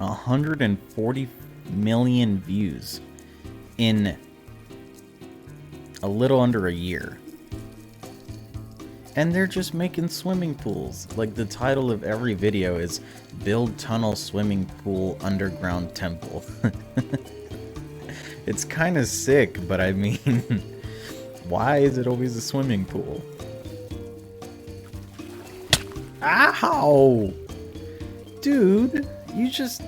140 million views in a little under a year. And they're just making swimming pools. Like, the title of every video is Build Tunnel Swimming Pool Underground Temple. It's kind of sick, but I mean, why is it always a swimming pool? Ow! Dude, you just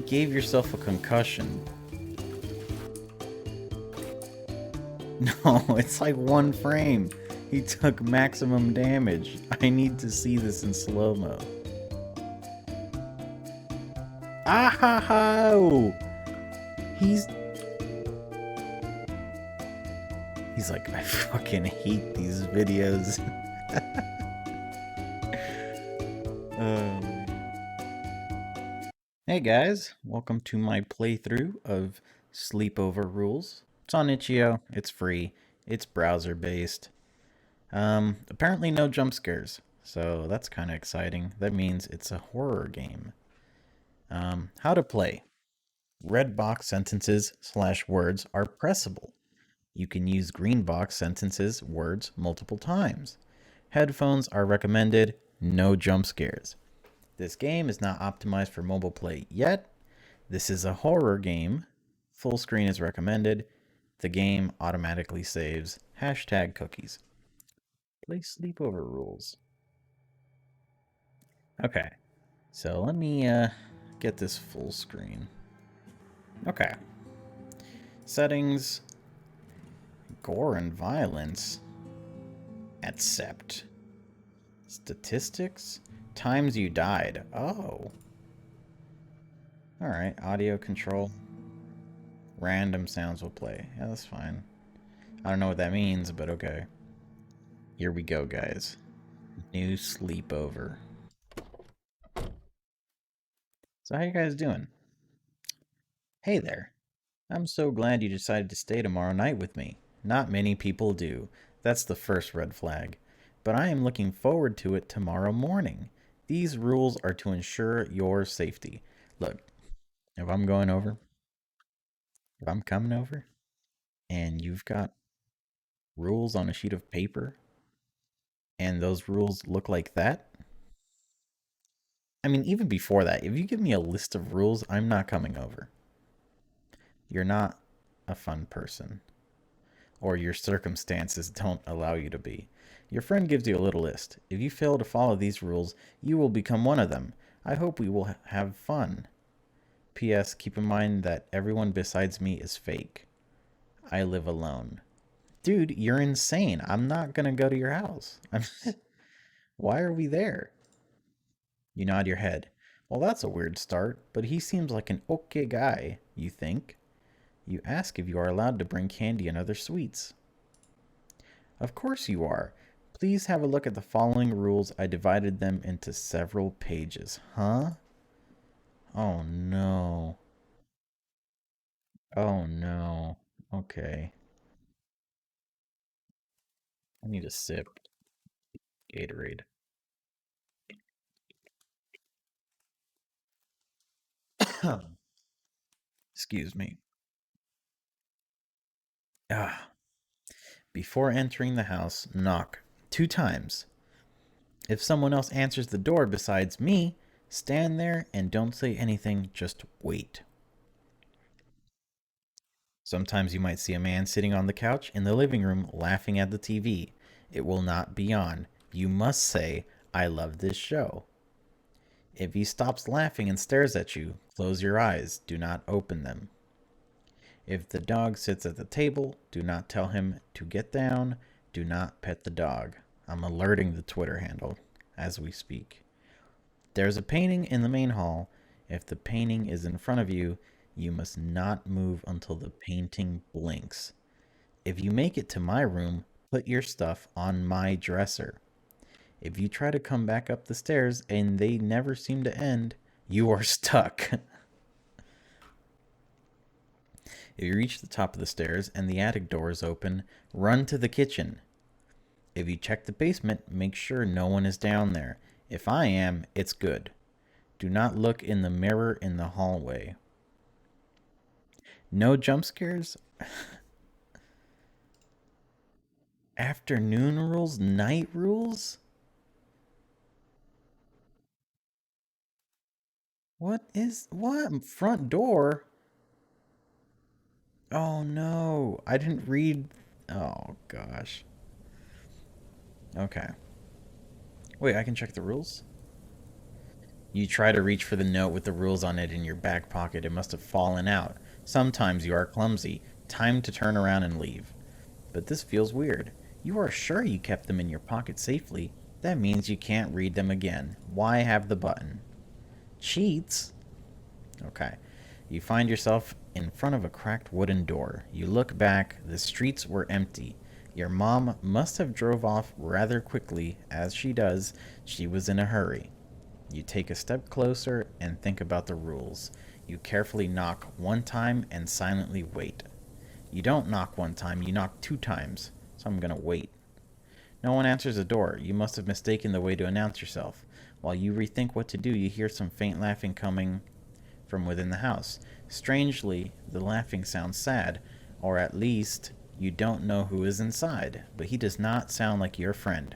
gave yourself a concussion. No, it's like one frame. He took maximum damage. I need to see this in slow-mo. Ow! He's like, I fucking hate these videos. Hey guys, welcome to my playthrough of Sleepover Rules. It's on Itch.io, it's free, it's browser based. Apparently no jump scares, so that's kind of exciting. That means it's a horror game. How to play. Red box sentences / words are pressable. You can use green box sentences, words multiple times. Headphones are recommended, no jump scares. This game is not optimized for mobile play yet. This is a horror game. Full screen is recommended. The game automatically saves. #cookies. Play Sleepover rules. Okay, so let me get this full screen. Okay. Settings. Gore and violence. Accept. Statistics. Times you died. Oh. Alright, audio control. Random sounds will play. Yeah, that's fine. I don't know what that means, but okay. Here we go, guys. New Sleepover. So how you guys doing? Hey there. I'm so glad you decided to stay tomorrow night with me. Not many people do. That's the first red flag. But I am looking forward to it tomorrow morning. These rules are to ensure your safety. Look, if I'm going over, if I'm coming over, and you've got rules on a sheet of paper, and those rules look like that, I mean, even before that, if you give me a list of rules, I'm not coming over. You're not a fun person, or your circumstances don't allow you to be. Your friend gives you a little list. If you fail to follow these rules, you will become one of them. I hope we will have fun. P.S. Keep in mind that everyone besides me is fake. I live alone. Dude, you're insane. I'm not gonna go to your house. Why are we there? You nod your head. Well, that's a weird start, but he seems like an okay guy, you think. You ask if you are allowed to bring candy and other sweets. Of course you are. Please have a look at the following rules. I divided them into several pages. Huh? Oh no. Oh no. Okay. I need a sip. Gatorade. Excuse me. Ah. Before entering the house, knock 2 times. If someone else answers the door besides me, stand there and don't say anything, just wait. Sometimes you might see a man sitting on the couch in the living room laughing at the TV. It will not be on. You must say, I love this show. If he stops laughing and stares at you, close your eyes. Do not open them. If the dog sits at the table, do not tell him to get down. Do not pet the dog. I'm alerting the Twitter handle as we speak. There's a painting in the main hall. If the painting is in front of you, you must not move until the painting blinks. If you make it to my room, put your stuff on my dresser. If you try to come back up the stairs and they never seem to end, you are stuck. If you reach the top of the stairs and the attic door is open, run to the kitchen. If you check the basement, make sure no one is down there. If I am, it's good. Do not look in the mirror in the hallway. No jump scares? Afternoon rules? Night rules? What? Front door? Oh no. I didn't read. Oh gosh. Okay. Wait, I can check the rules? You try to reach for the note with the rules on it in your back pocket. It must have fallen out. Sometimes you are clumsy. Time to turn around and leave. But this feels weird. You are sure you kept them in your pocket safely. That means you can't read them again. Why have the button? Cheats? Okay. You find yourself in front of a cracked wooden door. You look back. The streets were empty. Your mom must have drove off rather quickly. As she does, she was in a hurry. You take a step closer and think about the rules. You carefully knock one time and silently wait. You don't knock one time, you knock two times. So I'm gonna wait. No one answers the door. You must have mistaken the way to announce yourself. While you rethink what to do, you hear some faint laughing coming from within the house. Strangely, the laughing sounds sad, or at least you don't know who is inside, but he does not sound like your friend.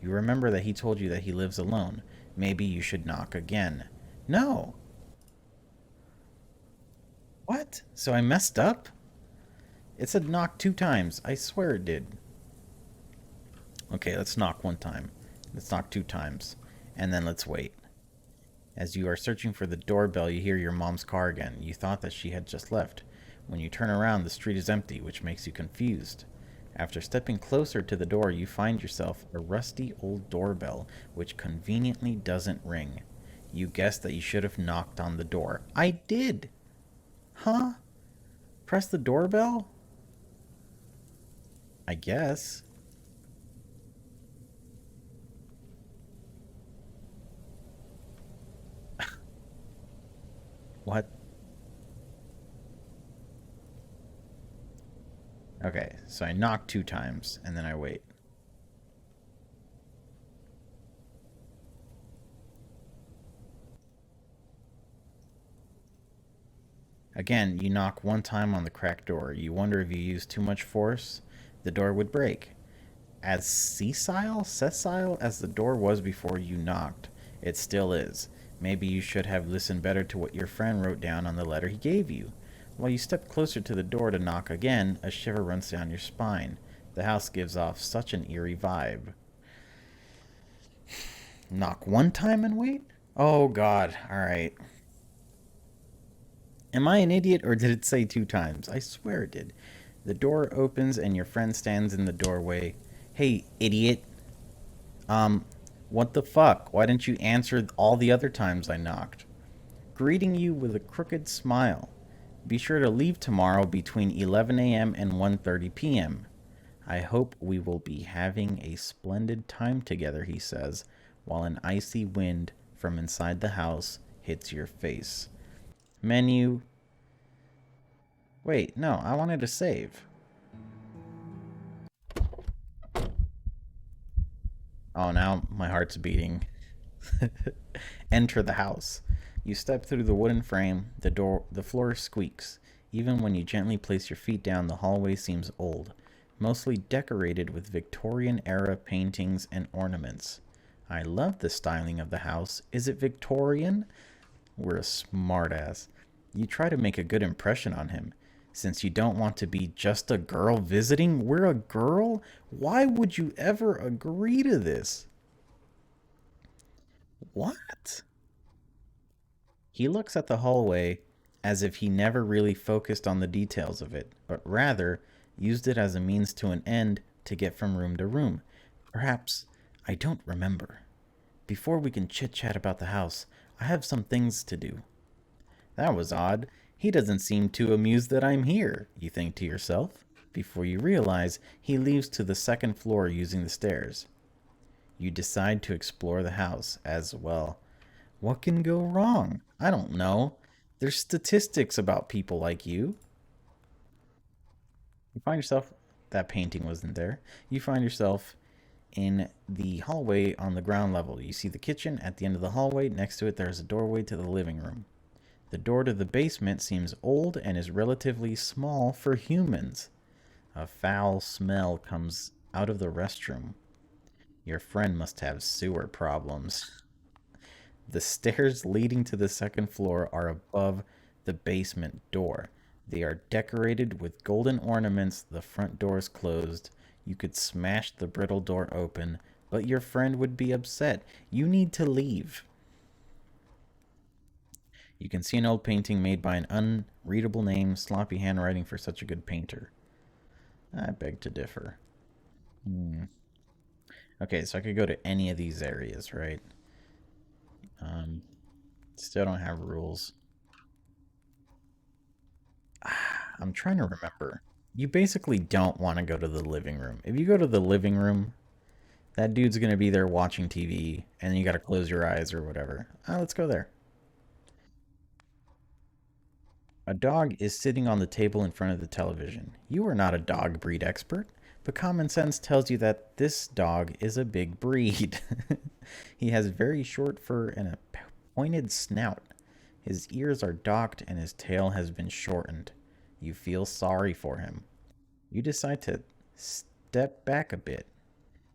You remember that he told you that he lives alone. Maybe you should knock again. No! What? So I messed up? It said knock two times. I swear it did. Okay, let's knock one time. Let's knock two times. And then let's wait. As you are searching for the doorbell, you hear your mom's car again. You thought that she had just left. When you turn around, the street is empty, which makes you confused. After stepping closer to the door, you find yourself a rusty old doorbell, which conveniently doesn't ring. You guessed that you should have knocked on the door. I did! Huh? Press the doorbell? I guess. What? Okay, so I knock two times, and then I wait. Again, you knock one time on the cracked door. You wonder if you use too much force, the door would break. As sessile as the door was before you knocked, it still is. Maybe you should have listened better to what your friend wrote down on the letter he gave you. While you step closer to the door to knock again, a shiver runs down your spine. The house gives off such an eerie vibe. Knock one time and wait? Oh god, alright. Am I an idiot or did it say two times? I swear it did. The door opens and your friend stands in the doorway. Hey, idiot. Um, what the fuck? Why didn't you answer all the other times I knocked? Greeting you with a crooked smile. Be sure to leave tomorrow between 11 a.m. and 1:30 p.m. I hope we will be having a splendid time together, he says, while an icy wind from inside the house hits your face. Menu. Wait, no, I wanted to save. Oh, now my heart's beating. Enter the house. You step through the wooden frame. The floor squeaks. Even when you gently place your feet down, the hallway seems old, mostly decorated with Victorian era paintings and ornaments. I love the styling of the house. Is it Victorian? We're a smartass. You try to make a good impression on him. Since you don't want to be just a girl visiting, we're a girl? Why would you ever agree to this? What? He looks at the hallway as if he never really focused on the details of it, but rather used it as a means to an end to get from room to room. Perhaps I don't remember. Before we can chit chat about the house, I have some things to do. That was odd. He doesn't seem too amused that I'm here, you think to yourself, before you realize he leaves to the second floor using the stairs. You decide to explore the house as well. What can go wrong? I don't know. There's statistics about people like you. You find yourself, that painting wasn't there. You find yourself In the hallway on the ground level, you see the kitchen. At the end of the hallway, next to it, there's a doorway to the living room. The door to the basement seems old and is relatively small for humans. A foul smell comes out of the restroom. Your friend must have sewer problems. The stairs leading to the second floor are above the basement door. They are decorated with golden ornaments. The front door is closed. You could smash the brittle door open, but your friend would be upset. You need to leave. You can see an old painting made by an unreadable name, sloppy handwriting for such a good painter. I beg to differ. Okay, so I could go to any of these areas, right? Um, Still don't have rules. I'm trying to remember. You basically don't want to go to the living room. If you go to the living room, that dude's going to be there watching TV, and you got to close your eyes or whatever. Let's go there. A dog is sitting on the table in front of the television. You are not a dog breed expert, but common sense tells you that this dog is a big breed. He has very short fur and a pointed snout. His ears are docked and his tail has been shortened. You feel sorry for him. You decide to step back a bit.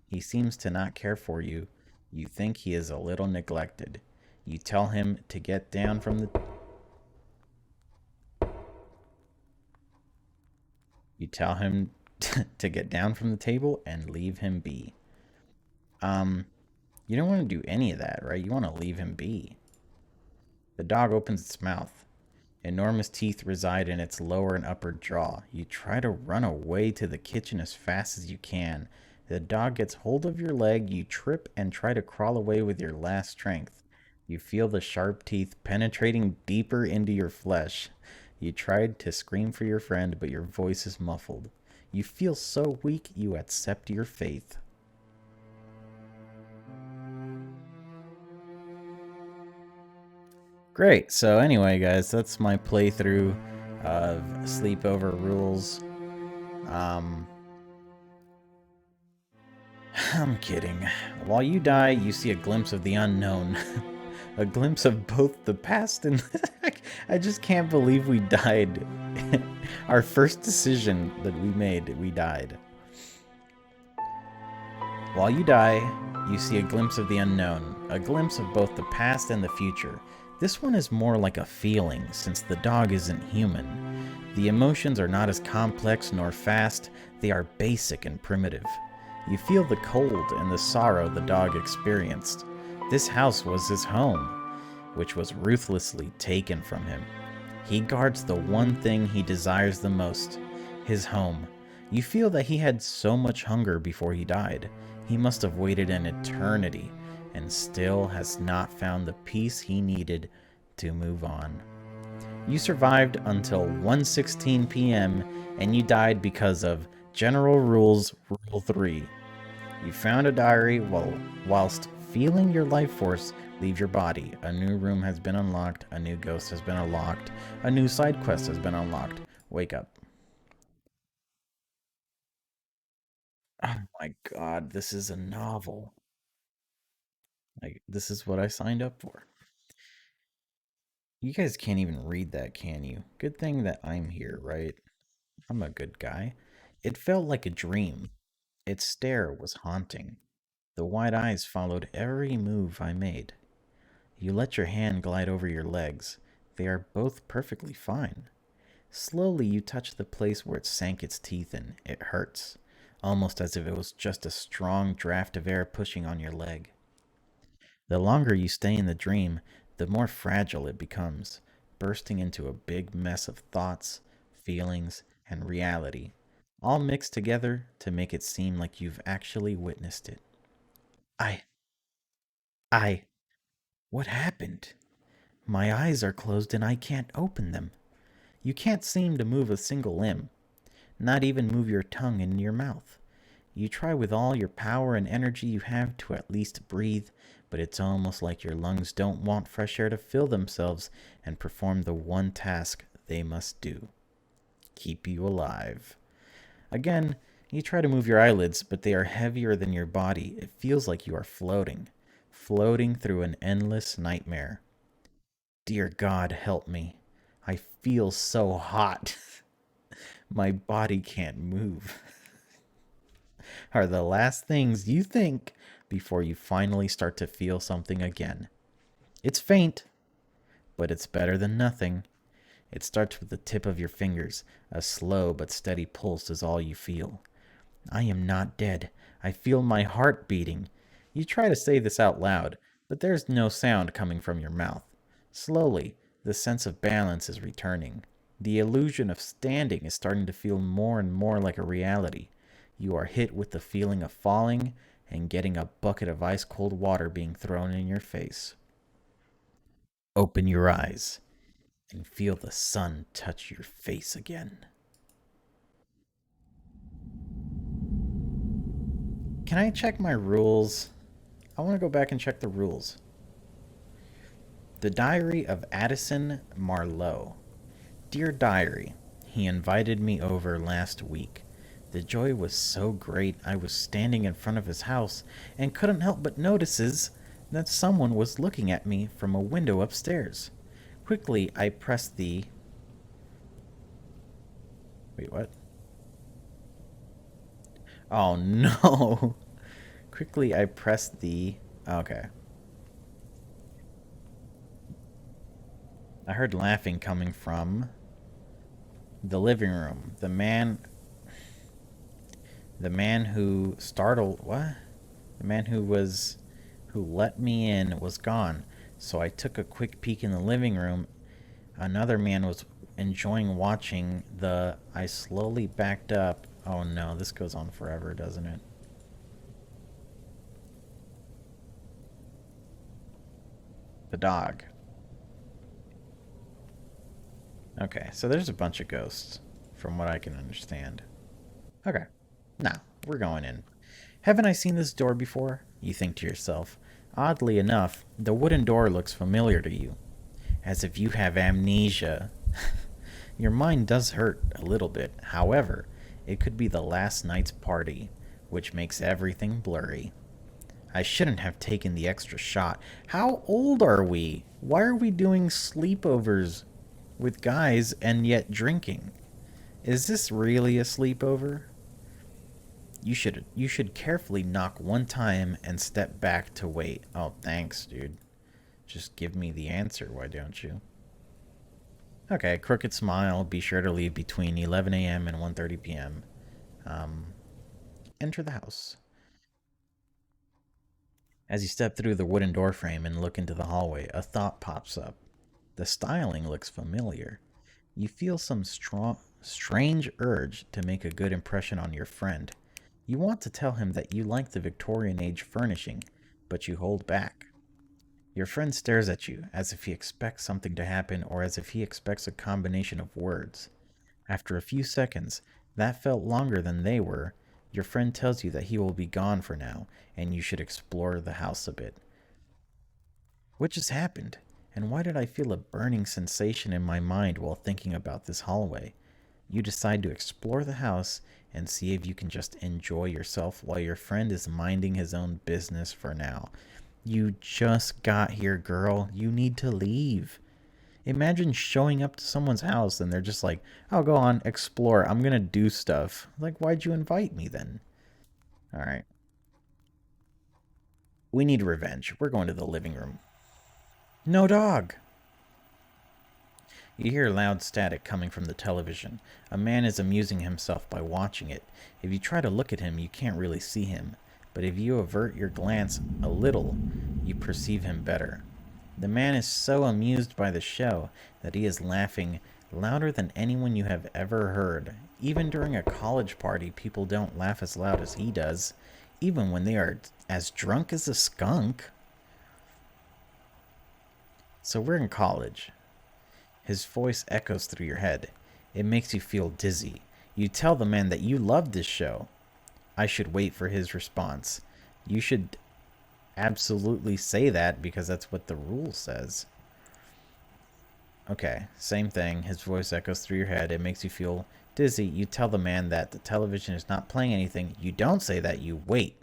He seems to not care for you. You think he is a little neglected. You tell him to get down from the You tell him to get down from the table and leave him be. Um, you don't want to do any of that, right? You want to leave him be. The dog opens its mouth. Enormous teeth reside in its lower and upper jaw. You try to run away to the kitchen as fast as you can. The dog gets hold of your leg. You trip and try to crawl away with your last strength. You feel the sharp teeth penetrating deeper into your flesh. You tried to scream for your friend, but your voice is muffled. You feel so weak you accept your fate. Great. So anyway, guys, that's my playthrough of Sleepover Rules. Um, I'm kidding. While you die, you see a glimpse of the unknown. A glimpse of both the past and... I just can't believe we died. Our first decision that we made, we died. While you die, you see a glimpse of the unknown. A glimpse of both the past and the future. This one is more like a feeling, since the dog isn't human. The emotions are not as complex nor fast, they are basic and primitive. You feel the cold and the sorrow the dog experienced. This house was his home, which was ruthlessly taken from him. He guards the one thing he desires the most, his home. You feel that he had so much hunger before he died. He must have waited an eternity and still has not found the peace he needed to move on. You survived until 1:16 p.m. and you died because of General Rules Rule 3. You found a diary whilst feeling your life force leave your body. A new room has been unlocked, a new ghost has been unlocked, a new side quest has been unlocked. Wake up. Oh my god, this is a novel. Like, this is what I signed up for. You guys can't even read that, can you? Good thing that I'm here, right? I'm a good guy. It felt like a dream. Its stare was haunting. The wide eyes followed every move I made. You let your hand glide over your legs. They are both perfectly fine. Slowly, you touch the place where it sank its teeth in. It hurts, almost as if it was just a strong draft of air pushing on your leg. The longer you stay in the dream, the more fragile it becomes, bursting into a big mess of thoughts, feelings, and reality, all mixed together to make it seem like you've actually witnessed it. I, I, what happened? My eyes are closed and I can't open them. You can't seem to move a single limb, not even move your tongue in your mouth. You try with all your power and energy you have to at least breathe, but it's almost like your lungs don't want fresh air to fill themselves and perform the one task they must do: keep you alive. Again, You try to move your eyelids, but they are heavier than your body. It feels like you are floating through an endless nightmare. Dear God, help me. I feel so hot. My body can't move. Are the last things you think before you finally start to feel something again. It's faint, but it's better than nothing. It starts with the tip of your fingers. A slow but steady pulse is all you feel. I am not dead. I feel my heart beating. You try to say this out loud, but there's no sound coming from your mouth. Slowly, the sense of balance is returning. The illusion of standing is starting to feel more and more like a reality. You are hit with the feeling of falling and getting a bucket of ice cold water being thrown in your face. Open your eyes and feel the sun touch your face again. Can I check my rules? I want to go back and check the rules. The Diary of Addison Marlowe. Dear Diary, he invited me over last week. The joy was so great I was standing in front of his house and couldn't help but notices that someone was looking at me from a window upstairs. Quickly I pressed the... Wait, what? Oh no! Quickly I pressed the... Okay. I heard laughing coming from the living room. The man who startled what? The man who let me in was gone. So I took a quick peek in the living room. Another man was enjoying watching the I slowly backed up. Oh no, this goes on forever, doesn't it? The dog. Okay, so there's a bunch of ghosts from what I can understand. Okay. Now, we're going in. Haven't I seen this door before? You think to yourself. Oddly enough, the wooden door looks familiar to you, as if you have amnesia. Your mind does hurt a little bit. However, it could be the last night's party, which makes everything blurry. I shouldn't have taken the extra shot. How old are we? Why are we doing sleepovers with guys and yet drinking? Is this really a sleepover? You should carefully knock one time and step back to wait. Oh, thanks, dude. Just give me the answer, why don't you? Okay, crooked smile. Be sure to leave between 11 a.m. and 1:30 p.m. Um, enter the house. As you step through the wooden doorframe and look into the hallway, a thought pops up. The styling looks familiar. You feel some strange urge to make a good impression on your friend. You want to tell him that you like the Victorian age furnishing, but you hold back. Your friend stares at you as if he expects something to happen or as if he expects a combination of words. After a few seconds, that felt longer than they were, your friend tells you that he will be gone for now and you should explore the house a bit. What just happened? And why did I feel a burning sensation in my mind while thinking about this hallway? You decide to explore the house and see if you can just enjoy yourself while your friend is minding his own business for now. You just got here, girl. You need to leave. Imagine showing up to someone's house and they're just like, oh, go on, explore. I'm going to do stuff. Like, why'd you invite me then? All right. We need revenge. We're going to the living room. No dog. You hear loud static coming from the television. A man is amusing himself by watching it. If you try to look at him, you can't really see him. But if you avert your glance a little, you perceive him better. The man is so amused by the show that he is laughing louder than anyone you have ever heard. Even during a college party, people don't laugh as loud as he does, even when they are as drunk as a skunk. So we're in college. His voice echoes through your head. It makes you feel dizzy. You tell the man that you love this show. I should wait for his response. You should absolutely say that because that's what the rule says. Okay, same thing. His voice echoes through your head. It makes you feel dizzy. You tell the man that the television is not playing anything. You don't say that, you wait.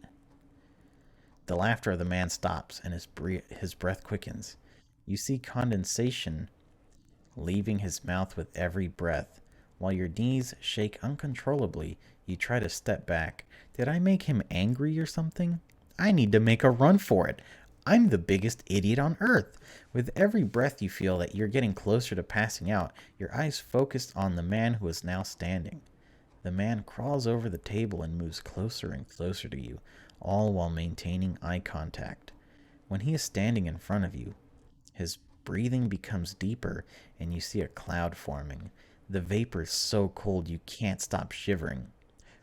The laughter of the man stops and his breath quickens. You see condensation leaving his mouth with every breath. While your knees shake uncontrollably, you try to step back. Did I make him angry or something? I need to make a run for it. I'm the biggest idiot on earth. With every breath, you feel that you're getting closer to passing out, your eyes focused on the man who is now standing. The man crawls over the table and moves closer and closer to you, all while maintaining eye contact. When he is standing in front of you, his breathing becomes deeper, and you see a cloud forming. The vapor is so cold you can't stop shivering,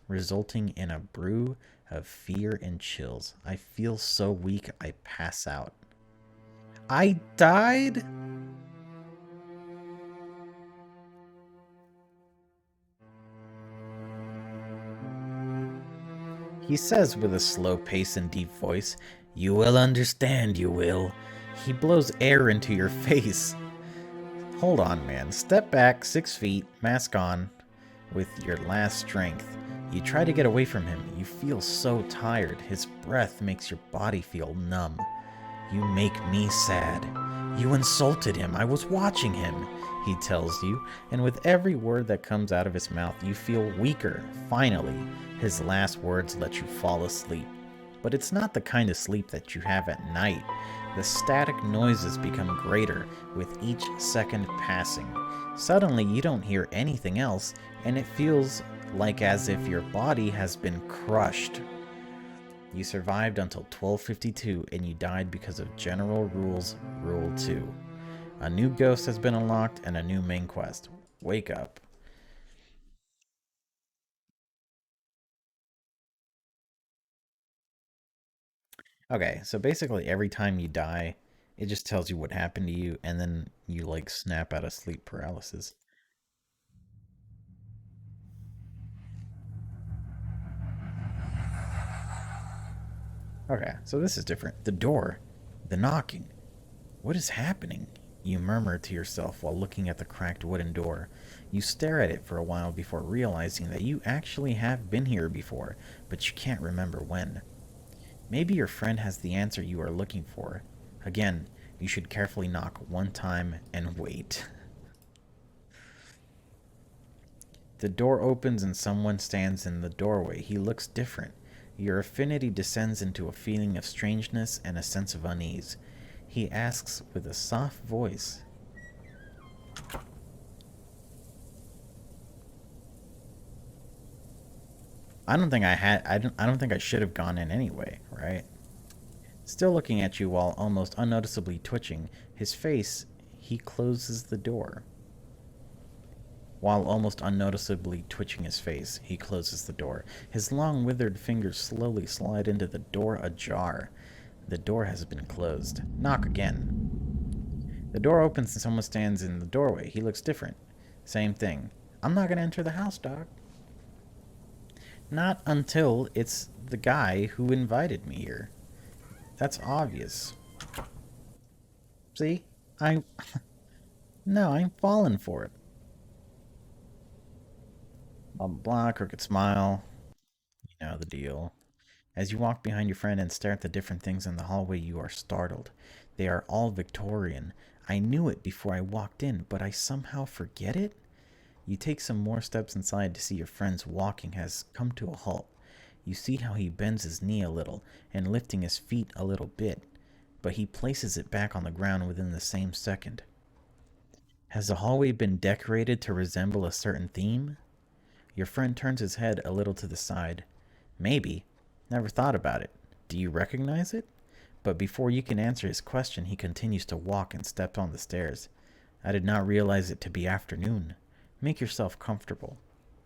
resulting in a brew of fear and chills. I feel so weak I pass out. I died? He says with a slow pace and deep voice, "You will understand, you will." He blows air into your face. Hold on, man. Step back 6 feet, mask on, with your last strength. You try to get away from him. You feel so tired. His breath makes your body feel numb. You make me sad. You insulted him. I was watching him, he tells you, and with every word that comes out of his mouth, you feel weaker. Finally, his last words let you fall asleep. But it's not the kind of sleep that you have at night. The static noises become greater with each second passing. Suddenly, you don't hear anything else, and it feels like as if your body has been crushed. You survived until 12:52, and you died because of General Rules Rule 2. A new ghost has been unlocked and a new main quest. Wake up. Okay, so basically every time you die, it just tells you what happened to you, and then you like snap out of sleep paralysis. Okay, so this is different. The door, the knocking. What is happening? You murmur to yourself while looking at the cracked wooden door. You stare at it for a while before realizing that you actually have been here before, but you can't remember when. Maybe your friend has the answer you are looking for. Again, you should carefully knock one time and wait. The door opens and someone stands in the doorway. He looks different. Your affinity descends into a feeling of strangeness and a sense of unease. He asks with a soft voice, I don't think I should have gone in anyway, right? Still looking at you while almost unnoticeably twitching, his face, he closes the door. While almost unnoticeably twitching his face, he closes the door. His long, withered fingers slowly slide into the door ajar. The door has been closed. Knock again. The door opens and someone stands in the doorway. He looks different. Same thing. I'm not gonna enter the house, dog. Not until it's the guy who invited me here. That's obvious. See? I. No, I'm falling for it. Blah, blah, blah, crooked smile. You know the deal. As you walk behind your friend and stare at the different things in the hallway, you are startled. They are all Victorian. I knew it before I walked in, but I somehow forget it? You take some more steps inside to see your friend's walking has come to a halt. You see how he bends his knee a little and lifting his feet a little bit, but he places it back on the ground within the same second. Has the hallway been decorated to resemble a certain theme? Your friend turns his head a little to the side. Maybe. Never thought about it. Do you recognize it? But before you can answer his question, he continues to walk and steps on the stairs. I did not realize it to be afternoon. Make yourself comfortable.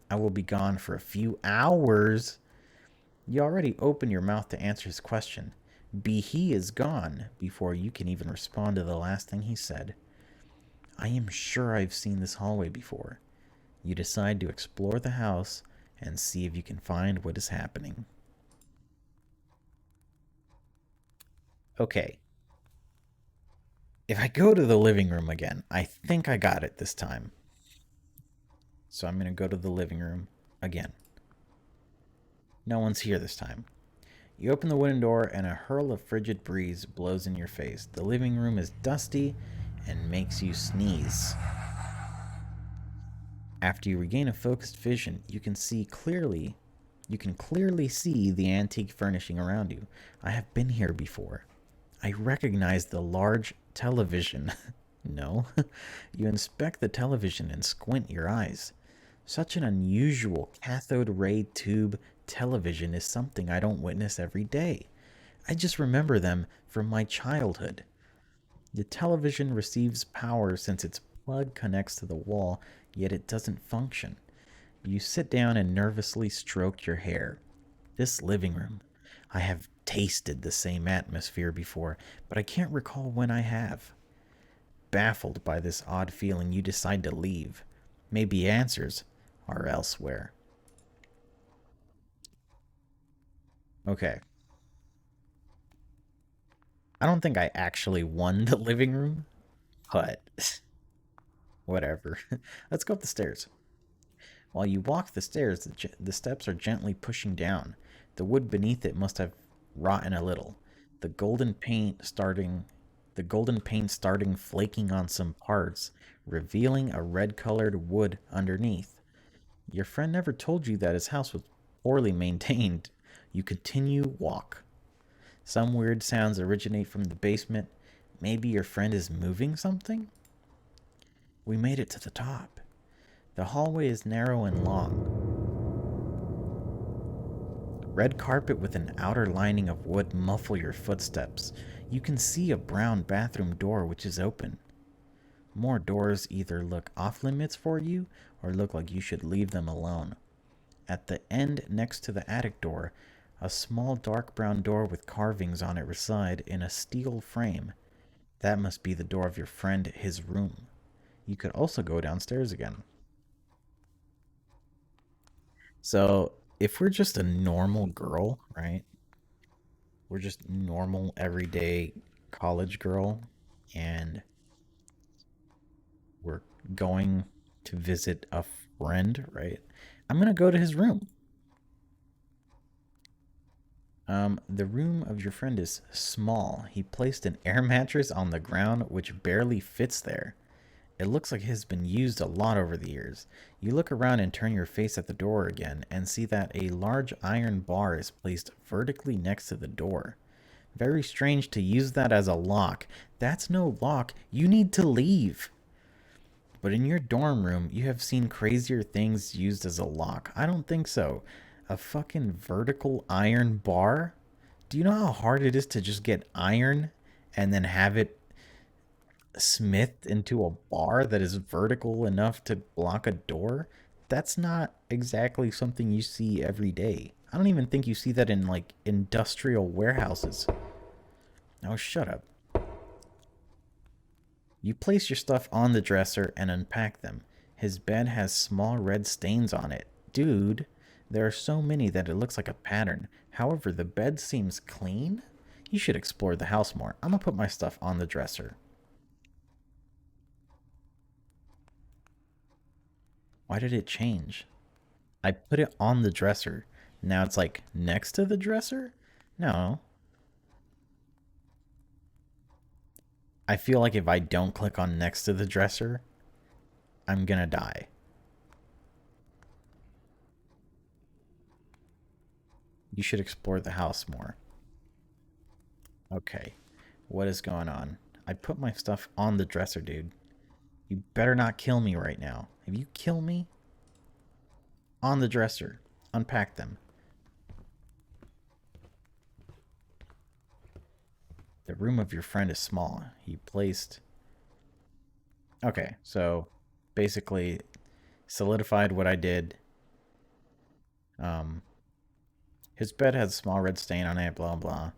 I will be gone for a few hours. You already open your mouth to answer his question. He is gone before you can even respond to the last thing he said. I am sure I've seen this hallway before. You decide to explore the house and see if you can find what is happening. Okay, If I go to the living room again, I think I got it this time. So I'm going to go to the living room again. No one's here this time. You open the wooden door, and a hurl of frigid breeze blows in your face. The living room is dusty and makes you sneeze. After you regain a focused vision, you can clearly see the antique furnishing around you. I have been here before. I recognize the large television. No. You inspect the television and squint your eyes. Such an unusual cathode ray tube television is something I don't witness every day. I just remember them from my childhood. The television receives power since its plug connects to the wall, yet it doesn't function. You sit down and nervously stroke your hair. This living room. I have tasted the same atmosphere before, but I can't recall when I have. Baffled by this odd feeling, you decide to leave. Maybe answers are elsewhere. Okay. I don't think I actually won the living room, but whatever. Let's go up the stairs. While you walk the stairs, the steps are gently pushing down. The wood beneath it must have rotten a little. The golden paint starting the golden paint starting flaking on some parts, revealing a red-colored wood underneath. Your friend never told you that his house was poorly maintained. You continue walk. Some weird sounds originate from the basement. Maybe your friend is moving something? We made it to the top. The hallway is narrow and long. Red carpet with an outer lining of wood muffle your footsteps. You can see a brown bathroom door which is open. More doors either look off limits for you or look like you should leave them alone. At the end next to the attic door, a small dark brown door with carvings on it reside in a steel frame. That must be the door of your friend, his room. You could also go downstairs again. So, if we're just a normal girl, right? We're just normal, everyday college girl, and we're going to visit a friend, right? I'm going to go to his room. The room of your friend is small. He placed an air mattress on the ground which barely fits there. It looks like it has been used a lot over the years. You look around and turn your face at the door again and see that a large iron bar is placed vertically next to the door. Very strange to use that as a lock. That's no lock. You need to leave. But in your dorm room, you have seen crazier things used as a lock. I don't think so. A fucking vertical iron bar? Do you know how hard it is to just get iron and then have it smithed into a bar that is vertical enough to block a door? That's not exactly something you see every day. I don't even think you see that in like industrial warehouses. Oh, shut up. You place your stuff on the dresser and unpack them. His bed has small red stains on it. Dude, there are so many that it looks like a pattern. However, the bed seems clean. You should explore the house more. I'm gonna put my stuff on the dresser. Why did it change? I put it on the dresser. Now it's like next to the dresser? No. I feel like if I don't click on next to the dresser, I'm gonna die. You should explore the house more. Okay. What is going on? I put my stuff on the dresser, dude. You better not kill me right now. If you kill me, on the dresser, unpack them. The room of your friend is small. He placed. Okay, so basically solidified what I did. Um, his bed has a small red stain on it, blah, blah.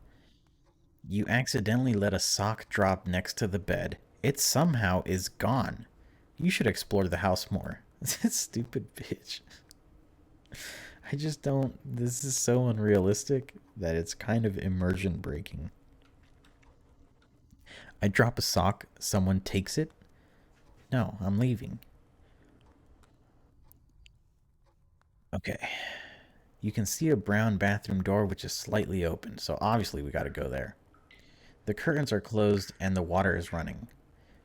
You accidentally let a sock drop next to the bed. It somehow is gone. You should explore the house more. This stupid bitch. I just don't. This is so unrealistic that it's kind of immersion breaking. I drop a sock, someone takes it. No, I'm leaving. Okay. You can see a brown bathroom door which is slightly open, so obviously we gotta go there. The curtains are closed and the water is running.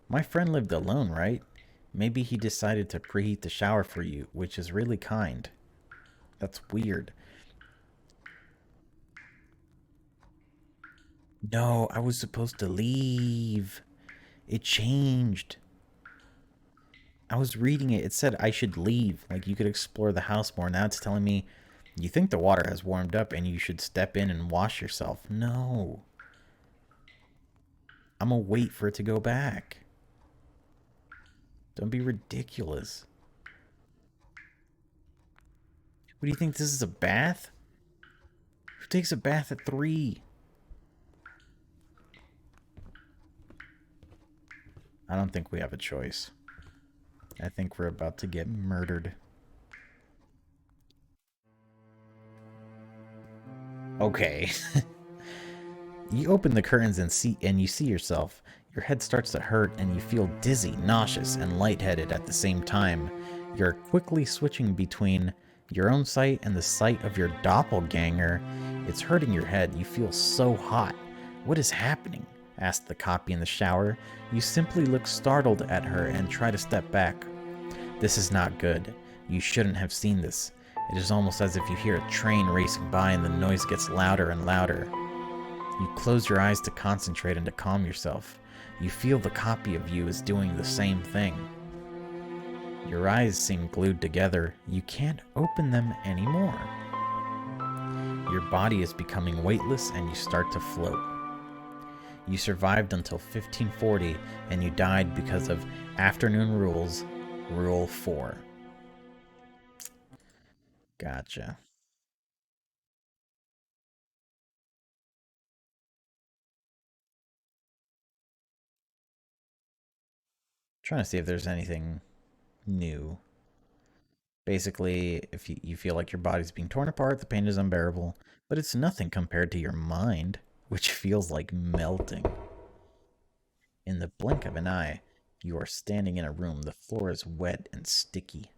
My friend lived alone, right? Maybe he decided to preheat the shower for you, which is really kind. That's weird. No, I was supposed to leave. It changed. I was reading it. It said I should leave. Like you could explore the house more. Now it's telling me you think the water has warmed up and you should step in and wash yourself. No. I'm gonna wait for it to go back. Don't be ridiculous. What do you think? This is a bath? Who takes a bath at 3? I don't think we have a choice. I think we're about to get murdered. Okay. You open the curtains and you see yourself. Your head starts to hurt and you feel dizzy, nauseous, and lightheaded at the same time. You're quickly switching between your own sight and the sight of your doppelganger. It's hurting your head. You feel so hot. What is happening? Asked the copy in the shower. You simply look startled at her and try to step back. This is not good. You shouldn't have seen this. It is almost as if you hear a train racing by and the noise gets louder and louder. You close your eyes to concentrate and to calm yourself. You feel the copy of you is doing the same thing. Your eyes seem glued together. You can't open them anymore. Your body is becoming weightless and you start to float. You survived until 1540 and you died because of afternoon rules, Rule 4. Gotcha. Trying to see if there's anything new. Basically, if you feel like your body's being torn apart, the pain is unbearable, but it's nothing compared to your mind, which feels like melting. In the blink of an eye, you are standing in a room. The floor is wet and sticky.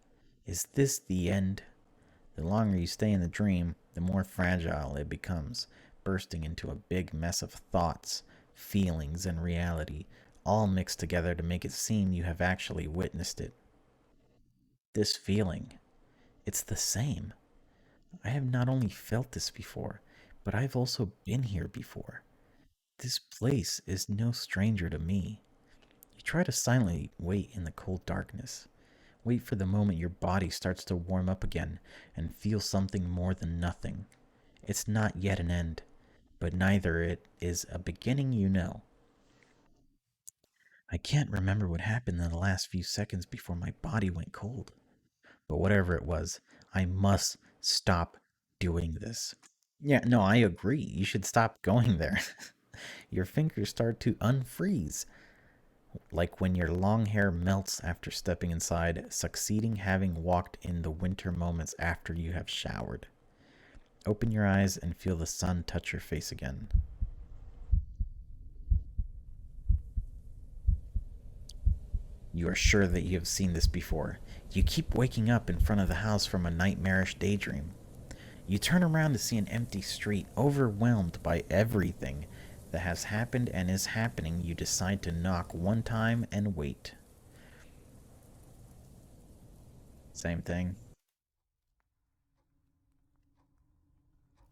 Is this the end? The longer you stay in the dream, the more fragile it becomes, bursting into a big mess of thoughts, feelings, and reality, all mixed together to make it seem you have actually witnessed it. This feeling, it's the same. I have not only felt this before, but I've also been here before. This place is no stranger to me. You try to silently wait in the cold darkness. Wait for the moment your body starts to warm up again and feel something more than nothing. It's not yet an end, but neither it is a beginning, you know. I can't remember what happened in the last few seconds before my body went cold. But whatever it was, I must stop doing this. Yeah, no, I agree. You should stop going there. Your fingers start to unfreeze, like when your long hair melts after stepping inside, succeeding having walked in the winter moments after you have showered. Open your eyes and feel the sun touch your face again. You are sure that you have seen this before. You keep waking up in front of the house from a nightmarish daydream. You turn around to see an empty street, overwhelmed by everything that has happened and is happening. You decide to knock one time and wait. Same thing.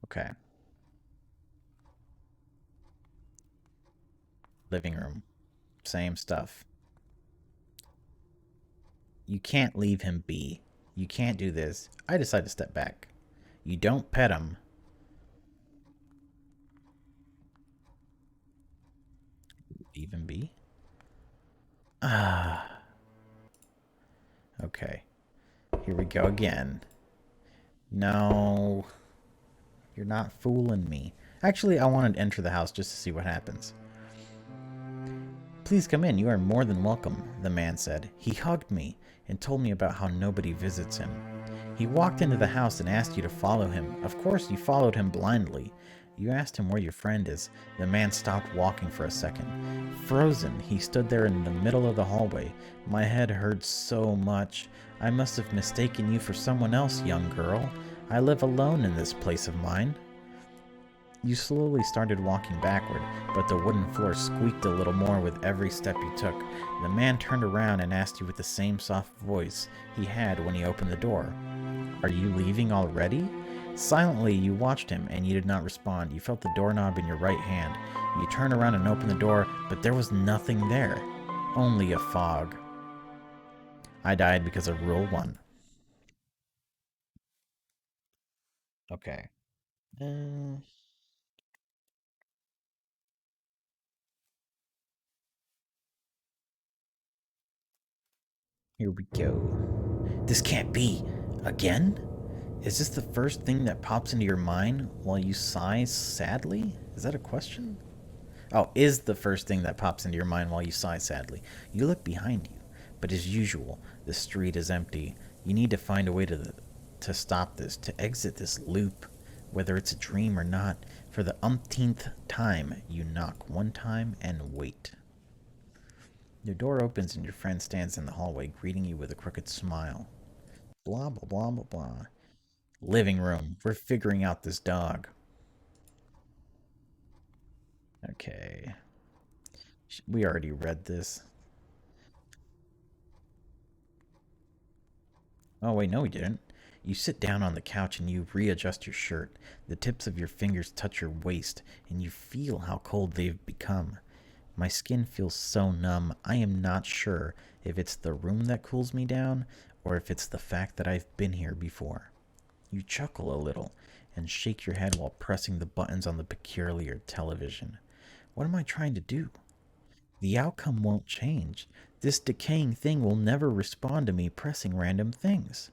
Okay. Living room. Same stuff. You can't leave him be. You can't do this. I decide to step back. You don't pet him. Leave him be? Ah. Okay. Here we go again. No. You're not fooling me. Actually, I wanted to enter the house just to see what happens. Please come in. You are more than welcome, the man said. He hugged me and told me about how nobody visits him. He walked into the house and asked you to follow him. Of course, you followed him blindly. You asked him where your friend is. The man stopped walking for a second. Frozen, he stood there in the middle of the hallway. My head hurt so much. I must have mistaken you for someone else, young girl. I live alone in this place of mine. You slowly started walking backward, but the wooden floor squeaked a little more with every step you took. The man turned around and asked you with the same soft voice he had when he opened the door. Are you leaving already? Silently, you watched him, and you did not respond. You felt the doorknob in your right hand. You turned around and opened the door, but there was nothing there. Only a fog. I died because of Rule 1. Okay. Uh, Here we go. This can't be. Again? Is this the first thing that pops into your mind while you sigh sadly? Is that a question? Oh, is the first thing that pops into your mind while you sigh sadly. You look behind you, but as usual, the street is empty. You need to find a way to stop this, to exit this loop, whether it's a dream or not. For the umpteenth time, you knock one time and wait. Your door opens and your friend stands in the hallway, greeting you with a crooked smile. Blah, blah, blah, blah, blah. Living room. We're figuring out this dog. Okay. We already read this. Oh, wait, no, we didn't. You sit down on the couch and you readjust your shirt. The tips of your fingers touch your waist, and you feel how cold they've become. My skin feels so numb, I am not sure if it's the room that cools me down, or if it's the fact that I've been here before. You chuckle a little and shake your head while pressing the buttons on the peculiar television. What am I trying to do? The outcome won't change. This decaying thing will never respond to me pressing random things.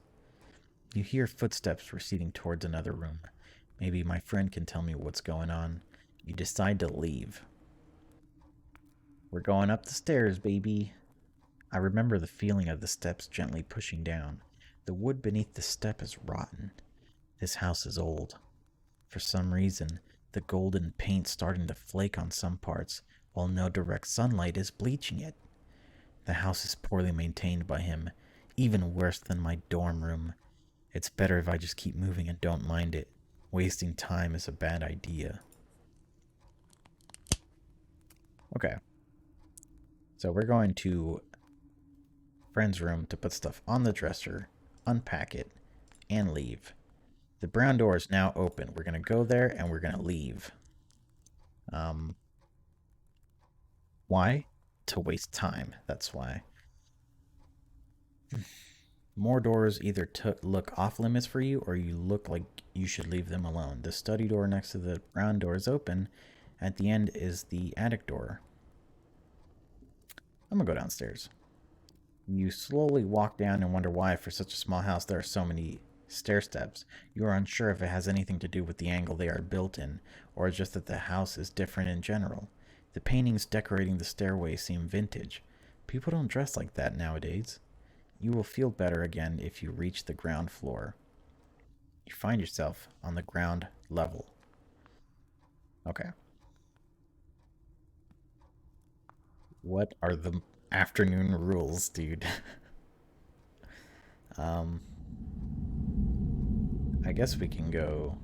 You hear footsteps receding towards another room. Maybe my friend can tell me what's going on. You decide to leave. We're going up the stairs, baby. I remember the feeling of the steps gently pushing down. The wood beneath the step is rotten. This house is old. For some reason, the golden paint's starting to flake on some parts, while no direct sunlight is bleaching it. The house is poorly maintained by him, even worse than my dorm room. It's better if I just keep moving and don't mind it. Wasting time is a bad idea. Okay. So we're going to friend's room to put stuff on the dresser, unpack it, and leave. The brown door is now open. We're going to go there and we're going to leave. Um, why? To waste time. That's why. More doors either look off limits for you or you look like you should leave them alone. The study door next to the brown door is open. At the end is the attic door. I'm going to go downstairs. You slowly walk down and wonder why, for such a small house, there are so many stair steps. You are unsure if it has anything to do with the angle they are built in, or just that the house is different in general. The paintings decorating the stairway seem vintage. People don't dress like that nowadays. You will feel better again if you reach the ground floor. You find yourself on the ground level. Okay. What are the afternoon rules, dude? um, I guess we can go.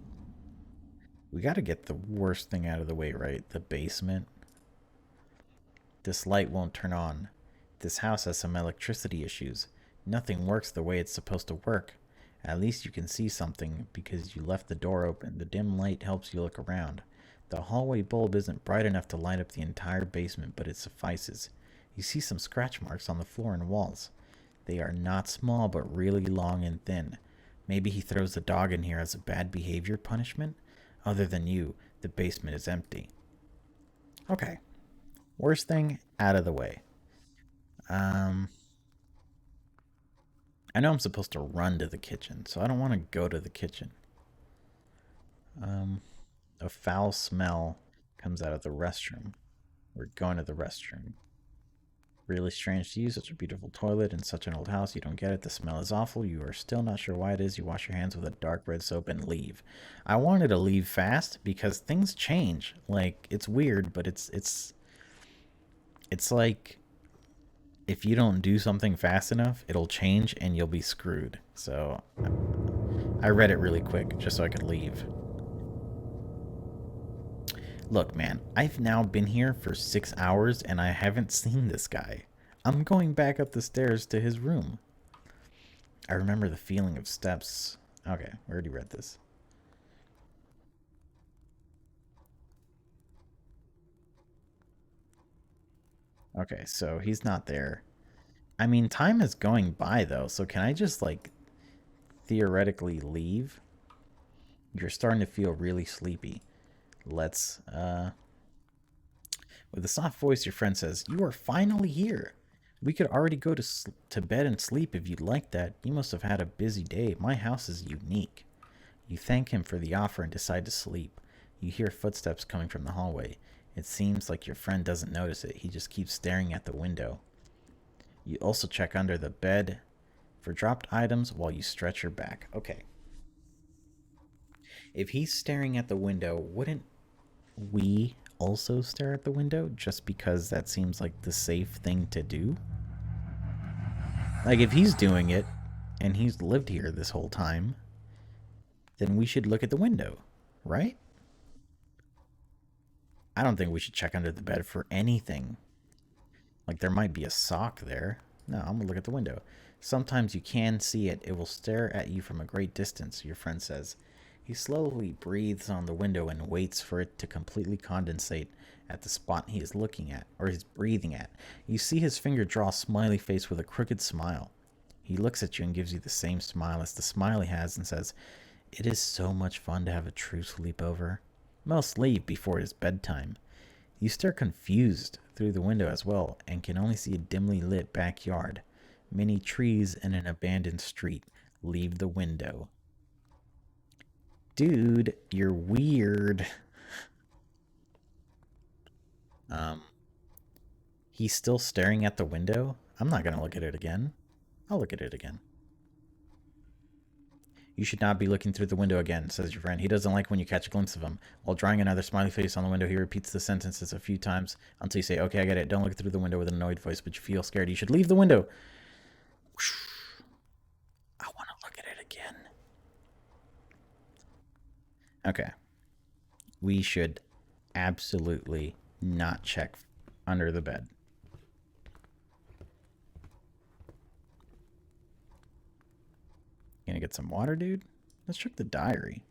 We gotta get the worst thing out of the way, right? The basement. This light won't turn on. This house has some electricity issues. Nothing works the way it's supposed to work. At least you can see something because you left the door open. The dim light helps you look around. The hallway bulb isn't bright enough to light up the entire basement, but it suffices. You see some scratch marks on the floor and walls. They are not small, but really long and thin. Maybe he throws the dog in here as a bad behavior punishment? Other than you, the basement is empty. Okay. Worst thing out of the way. I know I'm supposed to run to the kitchen, so I don't want to go to the kitchen. A foul smell comes out of the restroom. We're going to the restroom. Really strange to use such a beautiful toilet in such an old house. You don't get it. The smell is awful. You are still not sure why it is. You wash your hands with a dark red soap and leave. I wanted to leave fast because things change. Like it's weird, but it's like if you don't do something fast enough, it'll change and you'll be screwed. So I read it really quick just so I could leave. Look, man, I've now been here for 6 hours and I haven't seen this guy. I'm going back up the stairs to his room. I remember the feeling of steps. Okay, we already read this. Okay, so he's not there. I mean, time is going by though, so can I just like theoretically leave? You're starting to feel really sleepy. Let's With a soft voice, your friend says, "You are finally here. We could already go to bed and sleep if you'd like that. You must have had a busy day. My house is unique." You thank him for the offer and decide to sleep. You hear footsteps coming from the hallway. It seems like your friend doesn't notice it. He just keeps staring at the window. You also check under the bed for dropped items while you stretch your back. Okay. If he's staring at the window, wouldn't we also stare at the window just because that seems like the safe thing to do? Like, if he's doing it and he's lived here this whole time, then we should look at the window, right? I don't think we should check under the bed for anything. Like, there might be a sock there. No, I'm gonna look at the window. Sometimes you can see it. It will stare at you from a great distance, your friend says. He slowly breathes on the window and waits for it to completely condensate at the spot he is looking at, or he's breathing at. You see his finger draw a smiley face with a crooked smile. He looks at you and gives you the same smile as the smile he has and says, "It is so much fun to have a true sleepover. Most leave before it is bedtime." You stare confused through the window as well and can only see a dimly lit backyard. Many trees and an abandoned street leave the window. Dude, you're weird. Um, he's still staring at the window. I'm not gonna look at it again. I'll look at it again. "You should not be looking through the window again," says your friend. He doesn't like when you catch a glimpse of him. While drawing another smiley face on the window, he repeats the sentences a few times until you say, "Okay, I get it. Don't look through the window," with an annoyed voice, but you feel scared. You should leave the window. I want to look at it again. Okay. We should absolutely not check under the bed. Gonna get some water, dude? Let's check the diary.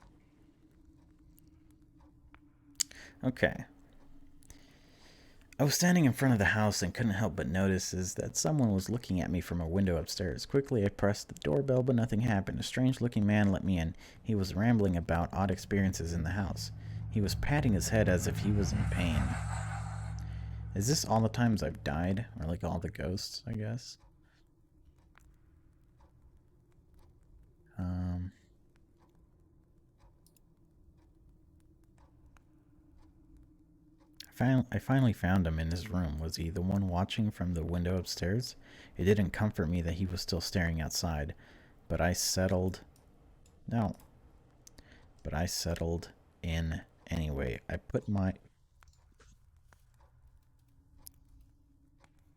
Okay. "I was standing in front of the house and couldn't help but notice that someone was looking at me from a window upstairs. Quickly, I pressed the doorbell, but nothing happened. A strange-looking man let me in. He was rambling about odd experiences in the house. He was patting his head as if he was in pain." Is this all the times I've died? Or like all the ghosts, I guess? Um, I finally found him in his room. Was he the one watching from the window upstairs? It didn't comfort me that he was still staring outside, but I settled. No. But I settled in anyway. I put my.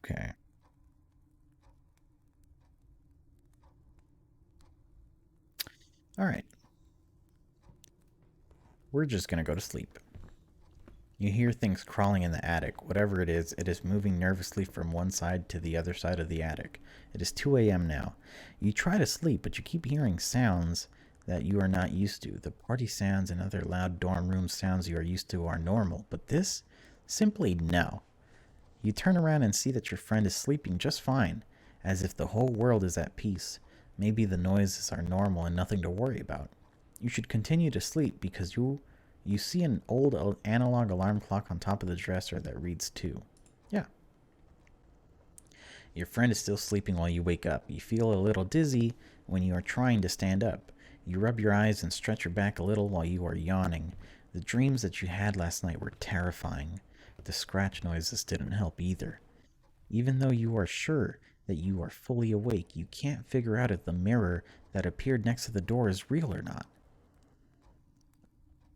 Okay. Alright. We're just gonna go to sleep. You hear things crawling in the attic. Whatever it is moving nervously from one side to the other side of the attic. It is 2 a.m. now. You try to sleep, but you keep hearing sounds that you are not used to. The party sounds and other loud dorm room sounds you are used to are normal, but this? Simply no. You turn around and see that your friend is sleeping just fine, as if the whole world is at peace. Maybe the noises are normal and nothing to worry about. You should continue to sleep because you see an old analog alarm clock on top of the dresser that reads 2. Yeah. Your friend is still sleeping while you wake up. You feel a little dizzy when you are trying to stand up. You rub your eyes and stretch your back a little while you are yawning. The dreams that you had last night were terrifying. The scratch noises didn't help either. Even though you are sure that you are fully awake, you can't figure out if the mirror that appeared next to the door is real or not.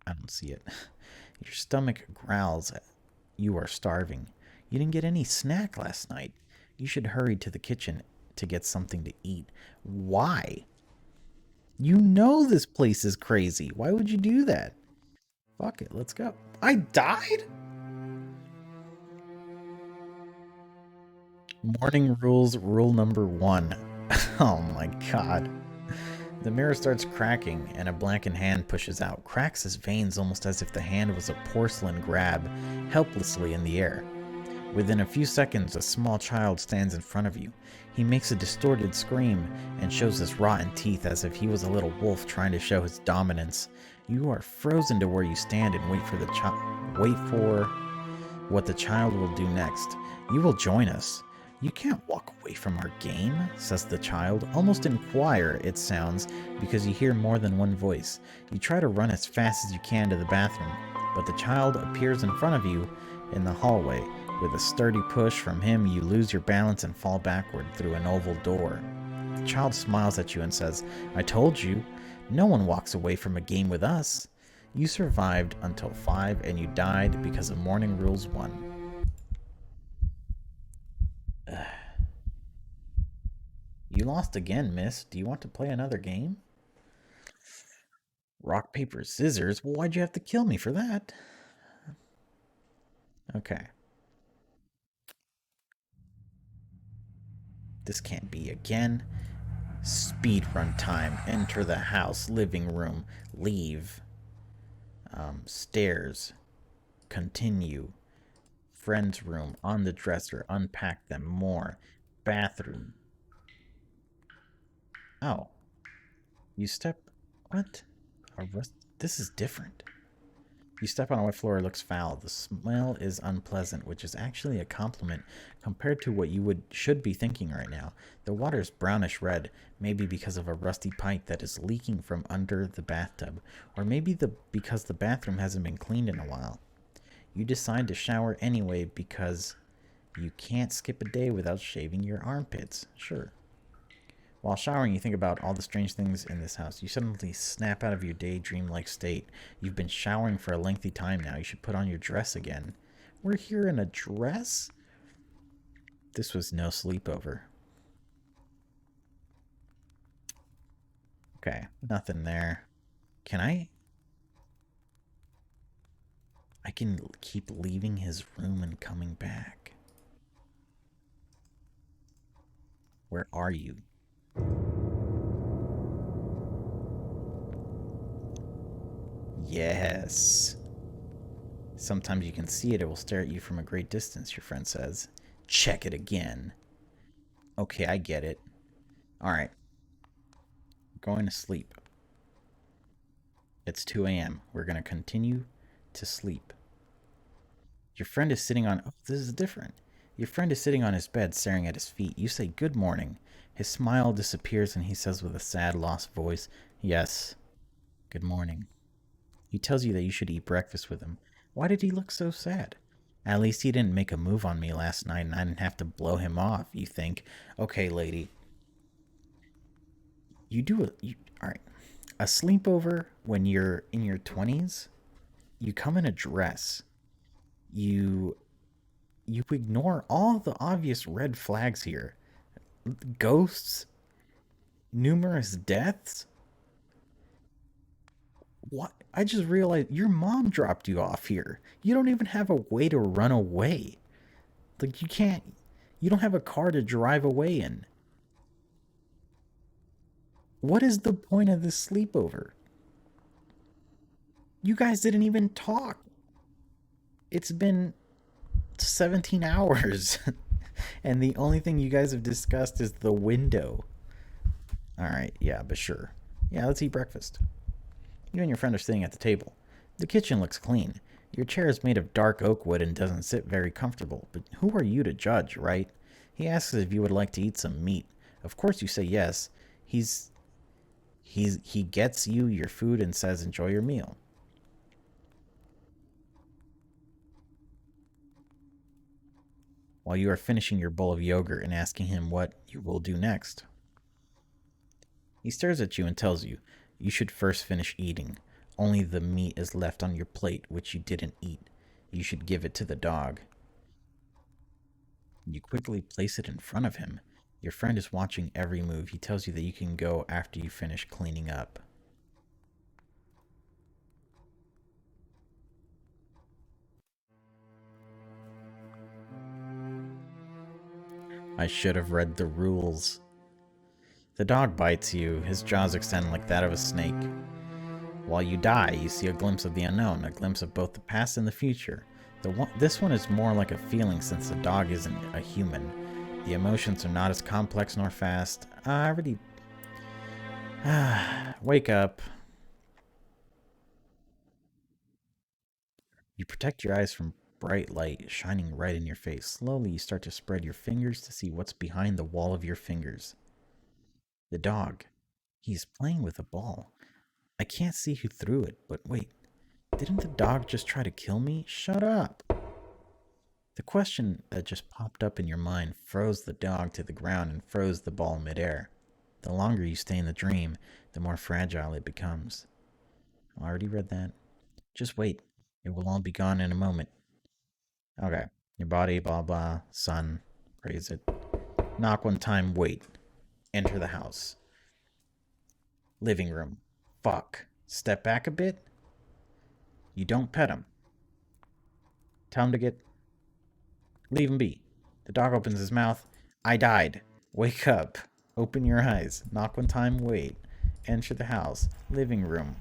I don't see it. Your stomach growls. You are starving. You didn't get any snack last night. You should hurry to the kitchen to get something to eat. Why? You know this place is crazy. Why would you do that? Fuck it, let's go. I died? Morning rules, rule number one. Oh my god. The mirror starts cracking, and a blackened hand pushes out, cracks his veins almost as if the hand was a porcelain grab, helplessly in the air. Within a few seconds, a small child stands in front of you. He makes a distorted scream and shows his rotten teeth as if he was a little wolf trying to show his dominance. You are frozen to where you stand and wait for what the child will do next. You will join us. You can't walk away from our game, says the child, almost in choir, it sounds, because you hear more than one voice. You try to run as fast as you can to the bathroom, but the child appears in front of you in the hallway. With a sturdy push from him, you lose your balance and fall backward through an oval door. The child smiles at you and says, I told you, no one walks away from a game with us. You survived until 5 and you died because of Morning Rules 1. You lost again, miss. Do you want to play another game? Rock, paper, scissors? Well, why'd you have to kill me for that? Okay. This can't be again. Speedrun time. Enter the house, living room, leave. Stairs. Continue. Friend's room, on the dresser, unpack them more. Bathroom. Oh. You step. What? This is different. You step on a wet floor, it looks foul. The smell is unpleasant, which is actually a compliment compared to what you should be thinking right now. The water is brownish red, maybe because of a rusty pipe that is leaking from under the bathtub, or maybe because the bathroom hasn't been cleaned in a while. You decide to shower anyway because you can't skip a day without shaving your armpits. Sure. While showering, you think about all the strange things in this house. You suddenly snap out of your daydream-like state. You've been showering for a lengthy time now. You should put on your dress again. We're here in a dress? This was no sleepover. Okay, nothing there. Can I? I can keep leaving his room and coming back. Where are you? Yes. Sometimes you can see it. It will stare at you from a great distance, your friend says. Check it again. Okay, I get it. Alright. Going to sleep. It's 2 a.m. We're going to continue to sleep. Your friend is sitting on... Oh, this is different. Your friend is sitting on his bed, staring at his feet. You say, good morning. His smile disappears and he says with a sad, lost voice, yes, good morning. He tells you that you should eat breakfast with him. Why did he look so sad? At least he didn't make a move on me last night and I didn't have to blow him off, you think. Okay, lady. You do it. Alright. A sleepover when you're in your 20s, you come in a dress. You ignore all the obvious red flags here. Ghosts, numerous deaths. What? I just realized your mom dropped you off here. You don't even have a way to run away. Like, you can't. You don't have a car to drive away in. What is the point of this sleepover? You guys didn't even talk. It's been 17 hours. And the only thing you guys have discussed is the window. Alright, yeah, but sure. Yeah, let's eat breakfast. You and your friend are sitting at the table. The kitchen looks clean. Your chair is made of dark oak wood and doesn't sit very comfortable, but who are you to judge, right? He asks if you would like to eat some meat. Of course you say yes. He gets you your food and says enjoy your meal. while you are finishing your bowl of yogurt and asking him what you will do next. He stares at you and tells you, you should first finish eating. Only the meat is left on your plate, which you didn't eat. You should give it to the dog. You quickly place it in front of him. Your friend is watching every move. He tells you that you can go after you finish cleaning up. I should have read the rules. The dog bites you, his jaws extend like that of a snake. While you die, you see a glimpse of the unknown, a glimpse of both the past and the future. This one is more like a feeling since the dog isn't a human. The emotions are not as complex nor fast. I already... Wake up. You protect your eyes from bright light shining right in your face. Slowly, you start to spread your fingers to see what's behind the wall of your fingers. The dog. He's playing with a ball. I can't see who threw it, but wait. Didn't the dog just try to kill me? Shut up! The question that just popped up in your mind froze the dog to the ground and froze the ball midair. The longer you stay in the dream, the more fragile it becomes. I already read that. Just wait. It will all be gone in a moment. Okay. Your body, blah blah, sun, praise it. Knock one time, wait. Enter the house. Living room. Fuck. Step back a bit. You don't pet him. Tell him to get... Leave him be. The dog opens his mouth. I died. Wake up. Open your eyes. Knock one time, wait. Enter the house. Living room.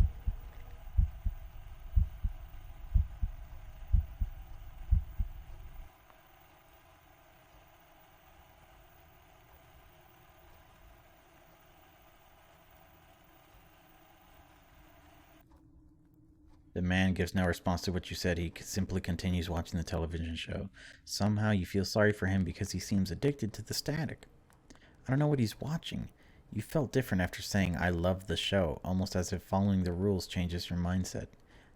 The man gives no response to what you said. He simply continues watching the television show. Somehow you feel sorry for him because he seems addicted to the static. I don't know what he's watching. You felt different after saying, I love the show, almost as if following the rules changes your mindset.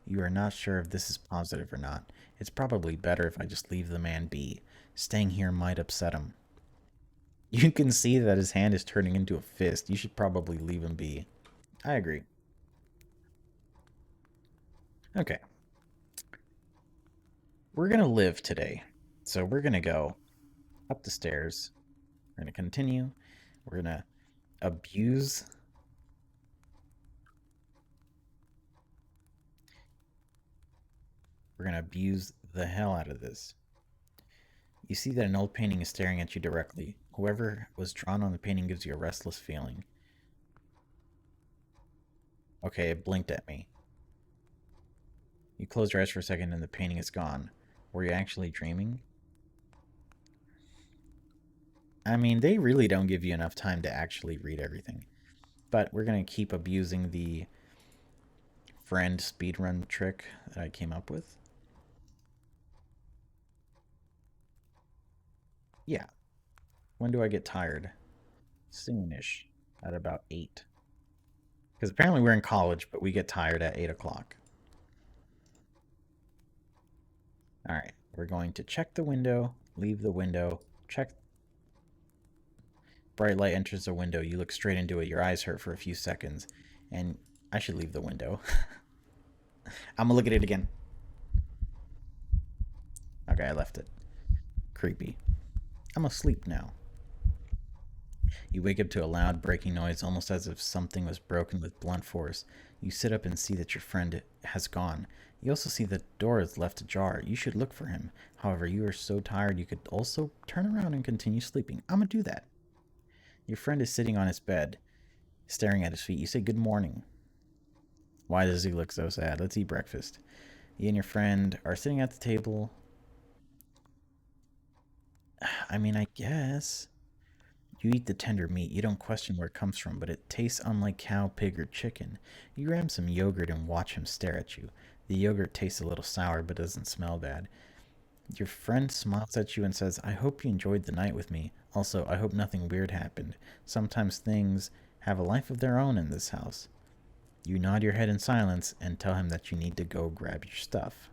You are not sure if this is positive or not. It's probably better if I just leave the man be. Staying here might upset him. You can see that his hand is turning into a fist. You should probably leave him be. I agree. Okay. We're going to live today. So we're going to go up the stairs. We're going to continue. We're going to abuse. We're going to abuse the hell out of this. You see that an old painting is staring at you directly. Whoever was drawn on the painting gives you a restless feeling. Okay, it blinked at me. You close your eyes for a second and the painting is gone. Were you actually dreaming? I mean, they really don't give you enough time to actually read everything. But we're going to keep abusing the friend speedrun trick that I came up with. Yeah. When do I get tired? Soonish. At about 8. Because apparently we're in college, but we get tired at 8 o'clock. Alright, we're going to check the window, leave the window, check. Bright light enters the window. You look straight into it. Your eyes hurt for a few seconds. And I should leave the window. I'm gonna look at it again. Okay, I left it. Creepy. I'm asleep now. You wake up to a loud breaking noise, almost as if something was broken with blunt force. You sit up and see that your friend has gone. You also see the door is left ajar. You should look for him. However, you are so tired you could also turn around and continue sleeping. I'm gonna do that. Your friend is sitting on his bed, staring at his feet. You say, good morning. Why does he look so sad? Let's eat breakfast. You and your friend are sitting at the table. I mean, I guess. You eat the tender meat. You don't question where it comes from, but it tastes unlike cow, pig, or chicken. You grab some yogurt and watch him stare at you. The yogurt tastes a little sour, but doesn't smell bad. Your friend smiles at you and says, I hope you enjoyed the night with me. Also, I hope nothing weird happened. Sometimes things have a life of their own in this house. You nod your head in silence and tell him that you need to go grab your stuff.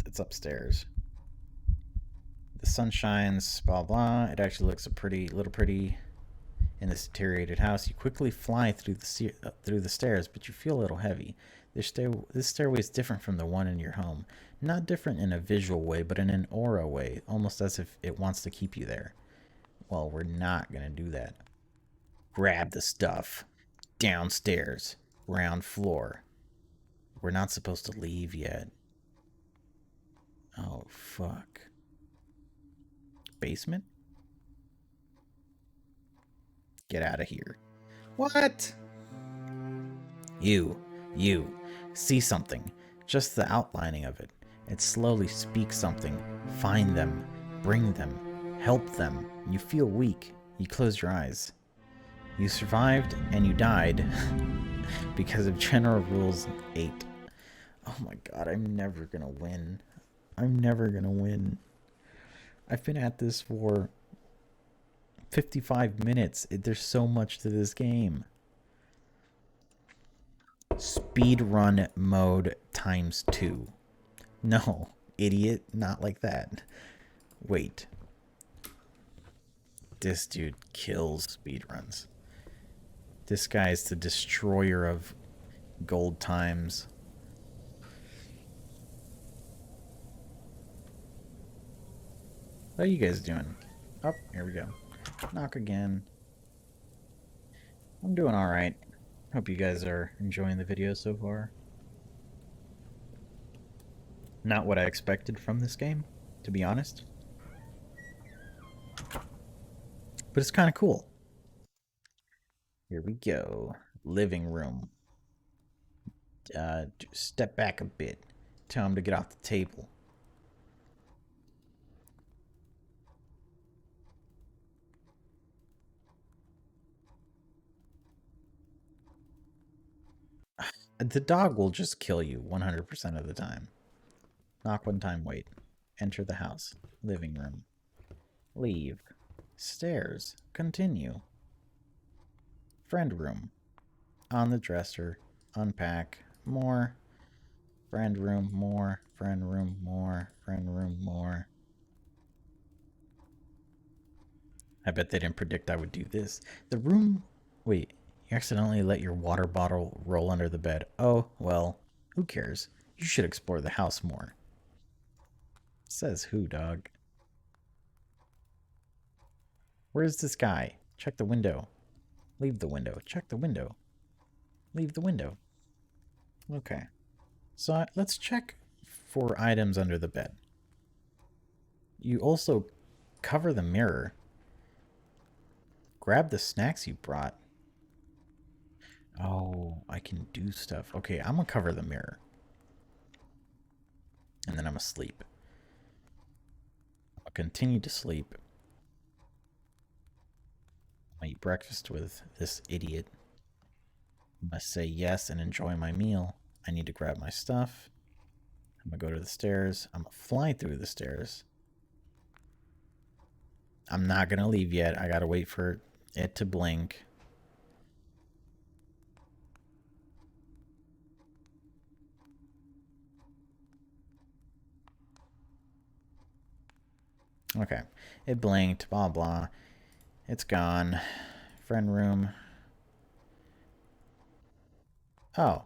It's upstairs. The sun shines, blah blah. It actually looks little pretty in this deteriorated house. You quickly fly through the stairs, but you feel a little heavy. This stairway is different from the one in your home. Not different in a visual way, but in an aura way, almost as if it wants to keep you there. Well, we're not gonna do that. Grab the stuff. Downstairs. Ground floor. We're not supposed to leave yet. Oh, fuck. Basement? Get out of here. What? You. See something. Just the outlining of it. It slowly speaks something. Find them. Bring them. Help them. You feel weak. You close your eyes. You survived and you died because of General Rules 8. Oh my god, I'm never gonna win. I'm never gonna win. I've been at this for 55 minutes. There's so much to this game. Speedrun mode times 2. No, idiot, not like that. Wait. This dude kills speedruns. This guy is the destroyer of gold times. What are you guys doing? Oh, here we go. Knock again. I'm doing alright. Hope you guys are enjoying the video so far. Not what I expected from this game, to be honest. But it's kind of cool. Here we go. Living room. Step back a bit. Tell him to get off the table. The dog will just kill you 100% of the time. Knock one time, wait. Enter the house. Living room. Leave. Stairs. Continue. Friend room. On the dresser. Unpack. More. Friend room. More. Friend room. More. Friend room. More. I bet they didn't predict I would do this. The room... Wait. You accidentally let your water bottle roll under the bed. Oh, well. Who cares? You should explore the house more. Says who, dog? Where's this guy? Check the window. Leave the window. Check the window. Leave the window. Okay. So let's check for items under the bed. You also cover the mirror. Grab the snacks you brought. Oh, I can do stuff. Okay, I'm gonna cover the mirror. And then I'm gonna sleep. I'll continue to sleep. I eat breakfast with this idiot. I must say yes and enjoy my meal. I need to grab my stuff. I'm gonna go to the stairs. I'm gonna fly through the stairs. I'm not gonna leave yet. I gotta wait for it to blink. Okay. It blinked. Blah, blah. It's gone. Friend room. Oh.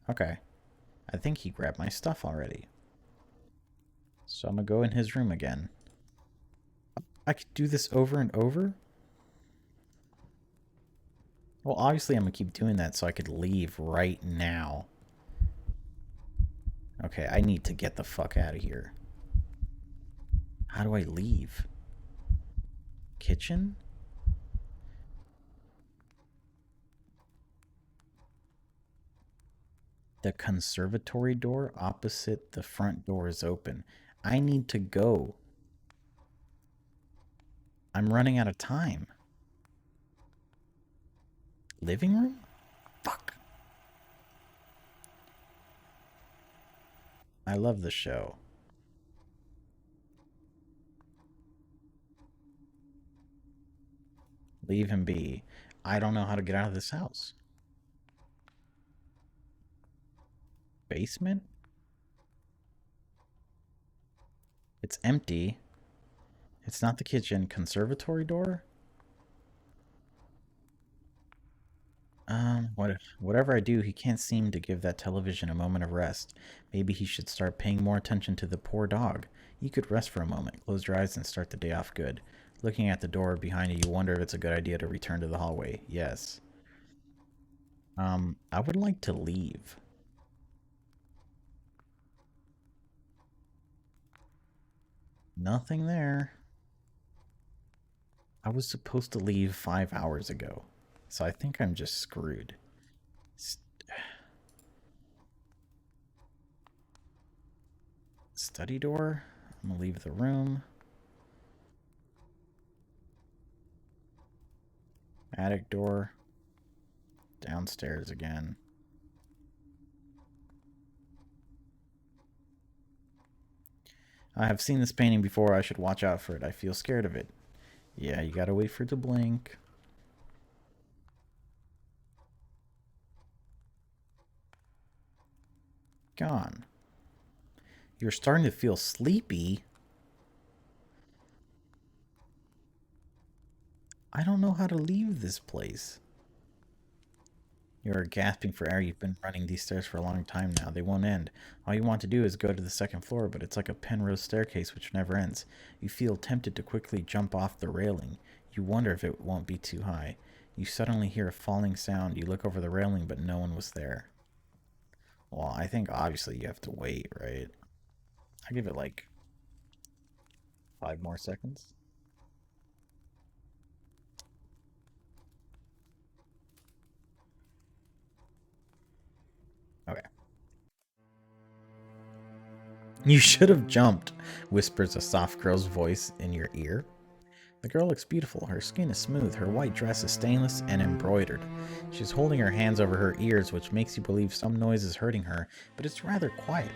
Okay. I think he grabbed my stuff already. So I'm gonna go in his room again. I could do this over and over? Well, obviously I'm gonna keep doing that so I could leave right now. Okay, I need to get the fuck out of here. How do I leave? Kitchen? The conservatory door opposite the front door is open. I need to go. I'm running out of time. Living room? Fuck. I love the show. Leave him be. I don't know how to get out of this house. Basement? It's empty. It's not the kitchen conservatory door? Whatever I do, he can't seem to give that television a moment of rest. Maybe he should start paying more attention to the poor dog. You could rest for a moment, close your eyes, and start the day off good. Looking at the door behind you, you wonder if it's a good idea to return to the hallway. Yes. I would like to leave. Nothing there. I was supposed to leave 5 hours ago, so I think I'm just screwed. Study door. I'm gonna leave the room. Attic door. Downstairs again. I have seen this painting before. I should watch out for it. I feel scared of it. Yeah, you gotta wait for it to blink. Gone. You're starting to feel sleepy. I don't know how to leave this place. You're gasping for air. You've been running these stairs for a long time now. They won't end. All you want to do is go to the second floor, but it's like a Penrose staircase which never ends. You feel tempted to quickly jump off the railing. You wonder if it won't be too high. You suddenly hear a falling sound. You look over the railing, but no one was there. Well, I think obviously you have to wait, right? I give it like 5 more seconds. Okay. You should have jumped, whispers a soft girl's voice in your ear. The girl looks beautiful. Her skin is smooth. Her white dress is stainless and embroidered. She's holding her hands over her ears, which makes you believe some noise is hurting her, but it's rather quiet.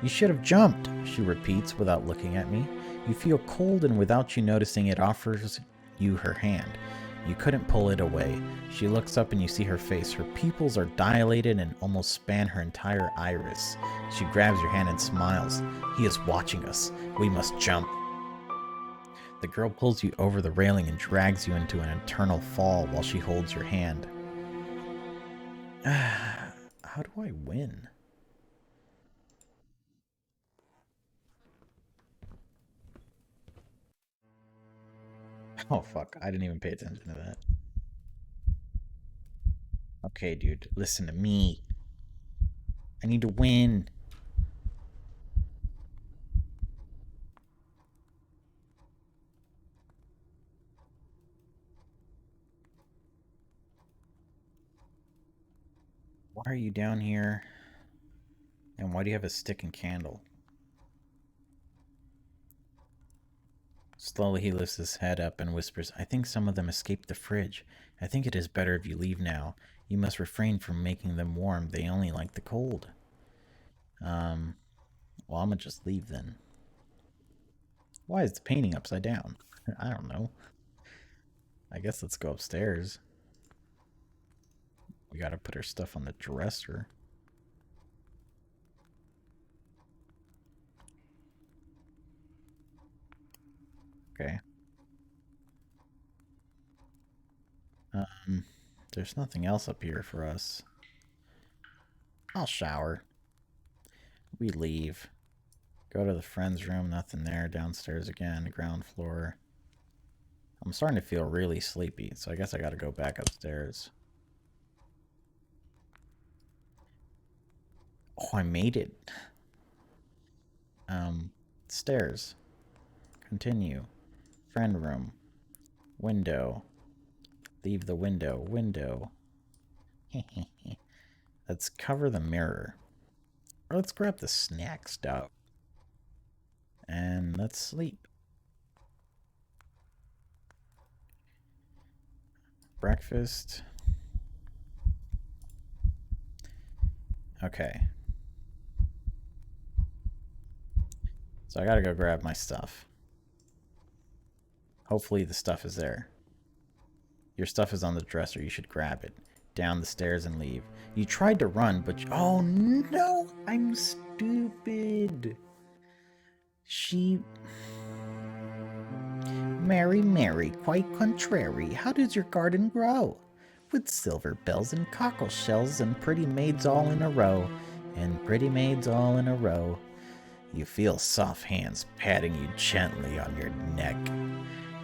You should have jumped, she repeats without looking at me. You feel cold, and without you noticing it, offers you her hand. You couldn't pull it away. She looks up and you see her face. Her pupils are dilated and almost span her entire iris. She grabs your hand and smiles. He is watching us. We must jump. The girl pulls you over the railing and drags you into an eternal fall while she holds your hand. How do I win? Oh, fuck. I didn't even pay attention to that. Okay, dude. Listen to me. I need to win. Why are you down here? And why do you have a stick and candle? Slowly he lifts his head up and whispers, I think some of them escaped the fridge. I think it is better if you leave now. You must refrain from making them warm. They only like the cold. Well, I'm gonna just leave then. Why is the painting upside down? I don't know. I guess let's go upstairs. We gotta put our stuff on the dresser. Okay. There's nothing else up here for us. I'll shower. We leave. Go to the friend's room. Nothing there. Downstairs again. Ground floor. I'm starting to feel really sleepy, so I guess I gotta go back upstairs. Oh, I made it. Stairs. Continue. Friend room. Window. Leave the window. Window. Let's cover the mirror. Or let's grab the snack stuff. And let's sleep. Breakfast. Okay. So I gotta go grab my stuff. Hopefully the stuff is there. Your stuff is on the dresser. You should grab it. Down the stairs and leave. You tried to run, but... oh, no! I'm stupid! She. Mary, Mary, quite contrary, how does your garden grow? With silver bells and cockle shells and pretty maids all in a row, and pretty maids all in a row. You feel soft hands patting you gently on your neck.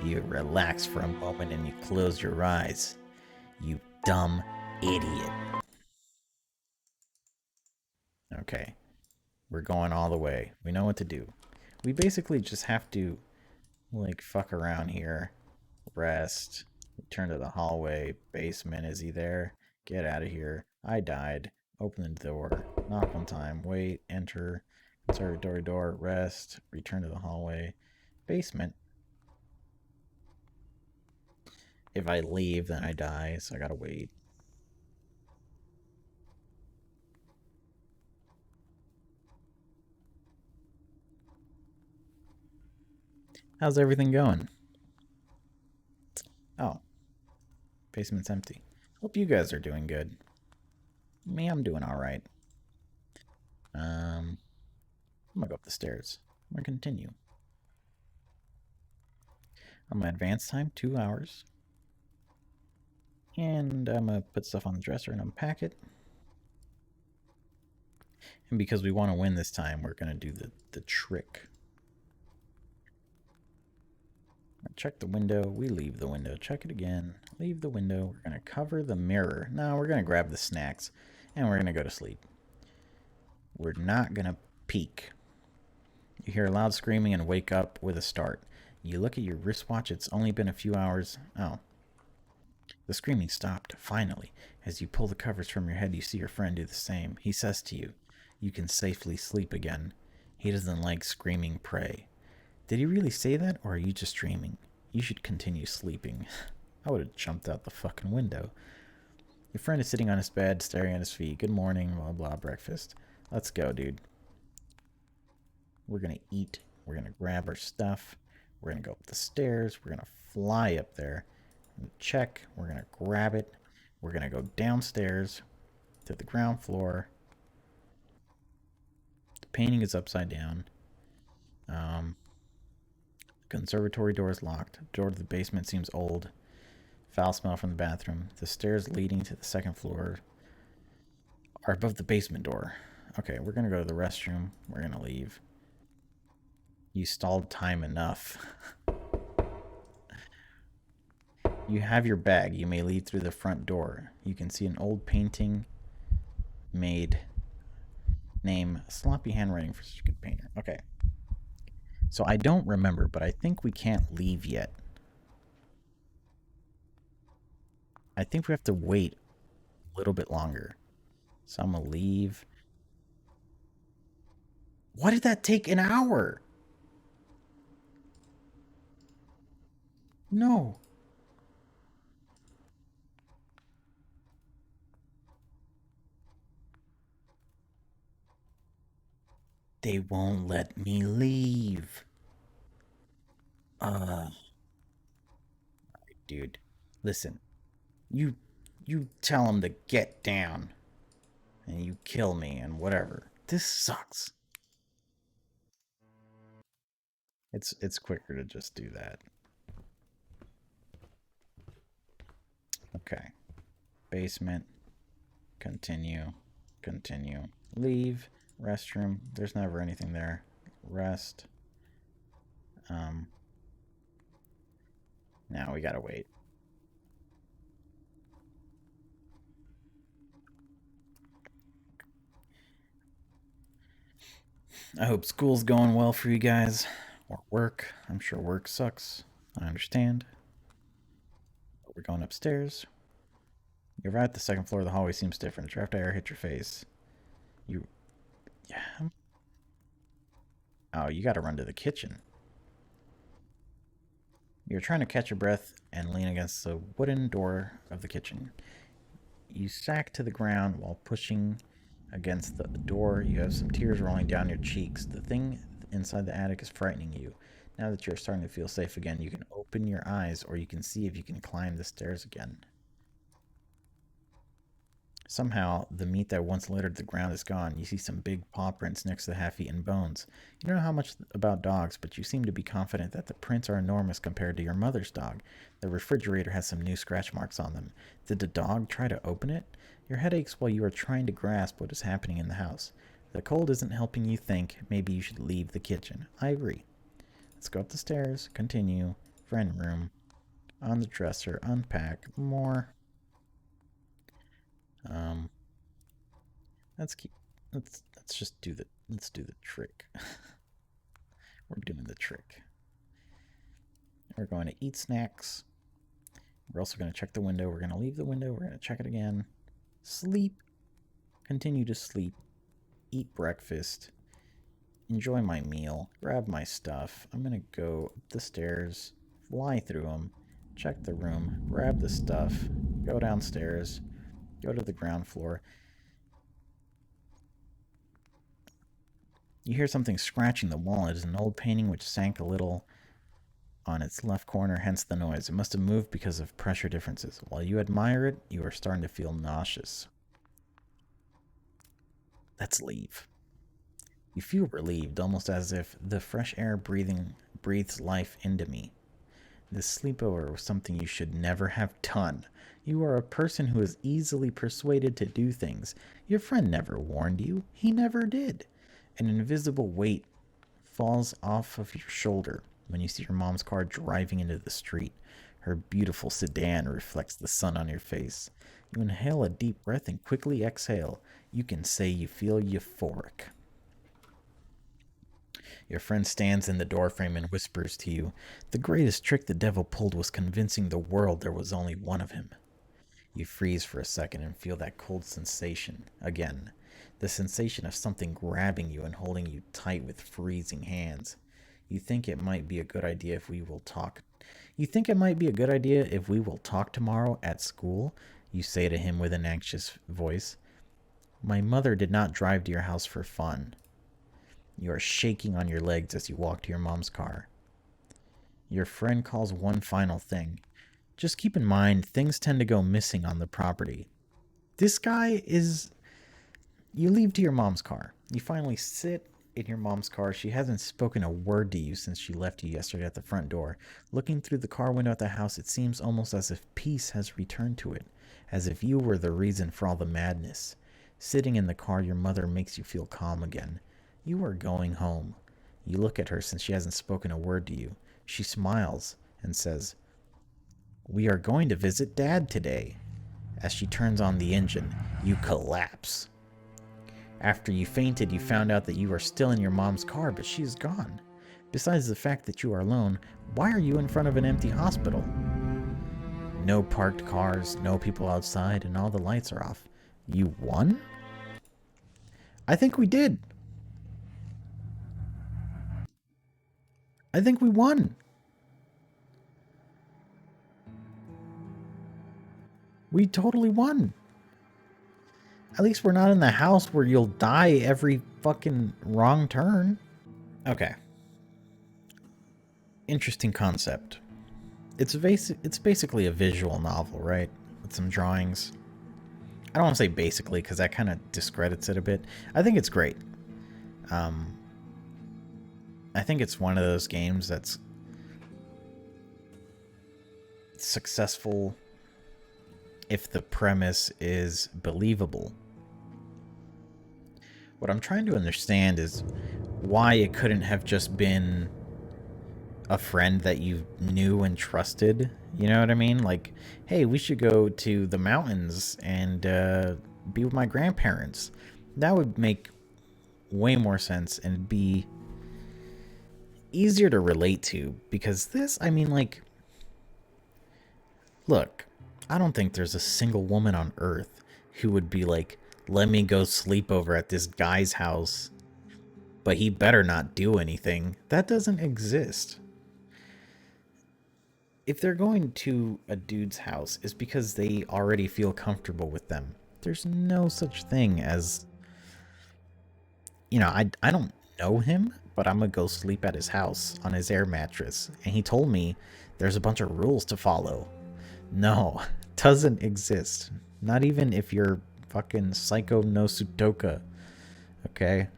You relax for a moment and you close your eyes. You dumb idiot. Okay, we're going all the way. We know what to do. We basically just have to, like, fuck around here. Rest. Return to the hallway. Basement. Is he there? Get out of here. I died. Open the door. Knock one time. Wait. Enter. Conservatory door. Rest. Return to the hallway. Basement. If I leave, then I die, so I gotta wait. How's everything going? Oh, basement's empty. Hope you guys are doing good. Me, I'm doing alright. I'm gonna go up the stairs. I'm gonna continue. I'm gonna advance time 2 hours. And I'm gonna put stuff on the dresser and unpack it. And because we want to win this time, we're gonna do the trick. Check the window. We leave the window. Check it again. Leave the window. We're gonna cover the mirror. No, we're gonna grab the snacks, and we're gonna go to sleep. We're not gonna peek. You hear loud screaming and wake up with a start. You look at your wristwatch. It's only been a few hours. Oh. The screaming stopped, finally. As you pull the covers from your head, you see your friend do the same. He says to you, "You can safely sleep again." He doesn't like screaming prey. Did he really say that, or are you just dreaming? You should continue sleeping. I would have jumped out the fucking window. Your friend is sitting on his bed, staring at his feet. Good morning, blah blah, breakfast. Let's go, dude. We're gonna eat. We're gonna grab our stuff. We're gonna go up the stairs. We're gonna fly up there. Check. We're gonna grab it. We're gonna go downstairs to the ground floor. The painting is upside down. Conservatory door is locked. Door to the basement seems old. Foul smell from the bathroom. The stairs leading to the second floor are above the basement door. Okay, we're gonna go to the restroom. We're gonna leave. You stalled time enough. You have your bag. You may leave through the front door. You can see an old painting made. Name, sloppy handwriting for such a good painter. Okay. So I don't remember, but I think we can't leave yet. I think we have to wait a little bit longer. So I'm gonna leave. Why did that take an hour? No. They won't let me leave. Uh, dude, listen. You you tell them to get down and you kill me and whatever. This sucks. It's quicker to just do that. Okay. Basement. Continue. Continue. Leave. Restroom. There's never anything there. Rest. Now we gotta wait. I hope school's going well for you guys. Or work. I'm sure work sucks. I understand. But we're going upstairs. You arrive at the second floor. The hallway seems different. Draft air hit your face. You. Yeah. Oh, you gotta run to the kitchen. You're trying to catch your breath and lean against the wooden door of the kitchen. You sack to the ground while pushing against the door. You have some tears rolling down your cheeks. The thing inside the attic is frightening you. Now that you're starting to feel safe again, you can open your eyes or you can see if you can climb the stairs again. Somehow, the meat that once littered the ground is gone. You see some big paw prints next to the half-eaten bones. You don't know how much about dogs, but you seem to be confident that the prints are enormous compared to your mother's dog. The refrigerator has some new scratch marks on them. Did the dog try to open it? Your head aches while you are trying to grasp what is happening in the house. The cold isn't helping you think. Maybe you should leave the kitchen. I agree. Let's go up the stairs, continue, friend room, on the dresser, unpack, more. Um, let's keep, let's just do let's do the trick. We're doing the trick. We're going to eat snacks. We're also going to check the window. We're going to leave the window. We're going to check it again. Sleep. Continue to sleep. Eat breakfast. Enjoy my meal. Grab my stuff. I'm going to go up the stairs. Fly through them. Check the room. Grab the stuff. Go downstairs. Go to the ground floor. You hear something scratching the wall. It is an old painting which sank a little on its left corner, hence the noise. It must have moved because of pressure differences. While you admire it, you are starting to feel nauseous. Let's leave. You feel relieved, almost as if the fresh air breathes life into me. This sleepover was something you should never have done. You are a person who is easily persuaded to do things. Your friend never warned you. He never did. An invisible weight falls off of your shoulder when you see your mom's car driving into the street. Her beautiful sedan reflects the sun on your face. You inhale a deep breath and quickly exhale. You can say you feel euphoric. Your friend stands in the doorframe and whispers to you, "The greatest trick the devil pulled was convincing the world there was only one of him." You freeze for a second and feel that cold sensation again. The sensation of something grabbing you and holding you tight with freezing hands. You think it might be a good idea if we will talk. You think it might be a good idea if we will talk tomorrow at school? You say to him with an anxious voice. My mother did not drive to your house for fun. You are shaking on your legs as you walk to your mom's car. Your friend calls one final thing. Just keep in mind, things tend to go missing on the property. This guy is... You leave to your mom's car. You finally sit in your mom's car. She hasn't spoken a word to you since she left you yesterday at the front door. Looking through the car window at the house, it seems almost as if peace has returned to it, as if you were the reason for all the madness. Sitting in the car, your mother makes you feel calm again. You are going home. You look at her since she hasn't spoken a word to you. She smiles and says, we are going to visit Dad today. As she turns on the engine, you collapse. After you fainted, you found out that you are still in your mom's car, but she is gone. Besides the fact that you are alone, why are you in front of an empty hospital? No parked cars, no people outside, and all the lights are off. You won? I think we did. I think we won. We totally won. At least we're not in the house where you'll die every fucking wrong turn. Okay. Interesting concept. It's basically a visual novel, right? With some drawings. I don't want to say basically because that kind of discredits it a bit. I think it's great. I think it's one of those games that's successful if the premise is believable. What I'm trying to understand is why it couldn't have just been a friend that you knew and trusted. You know what I mean? Like, hey, we should go to the mountains and be with my grandparents. That would make way more sense and be easier to relate to, because this, I mean, like, look, I don't think there's a single woman on earth who would be like, let me go sleep over at this guy's house, but he better not do anything. That doesn't exist. If they're going to a dude's house, it's because they already feel comfortable with them. There's no such thing as, you know, I don't know him, but I'm gonna go sleep at his house on his air mattress, and he told me there's a bunch of rules to follow. No, doesn't exist. Not even if you're Fucking Psycho no Sutoka. Okay.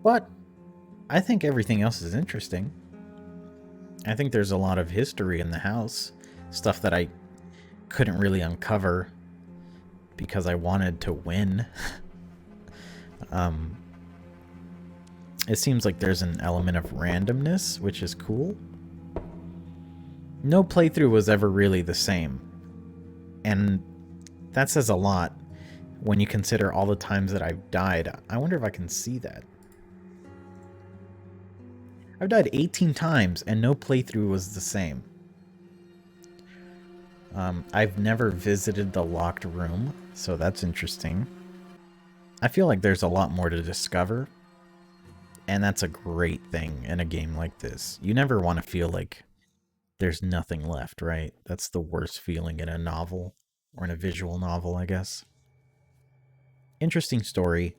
But I think everything else is interesting. I think there's a lot of history in the house. Stuff that I couldn't really uncover because I wanted to win. It seems like there's an element of randomness, which is cool. No playthrough was ever really the same. And that says a lot when you consider all the times that I've died. I wonder if I can see that. I've died 18 times and no playthrough was the same. I've never visited the locked room, so that's interesting. I feel like there's a lot more to discover, and that's a great thing in a game like this. You never want to feel like there's nothing left, right? That's the worst feeling in a novel, or in a visual novel, I guess. Interesting story.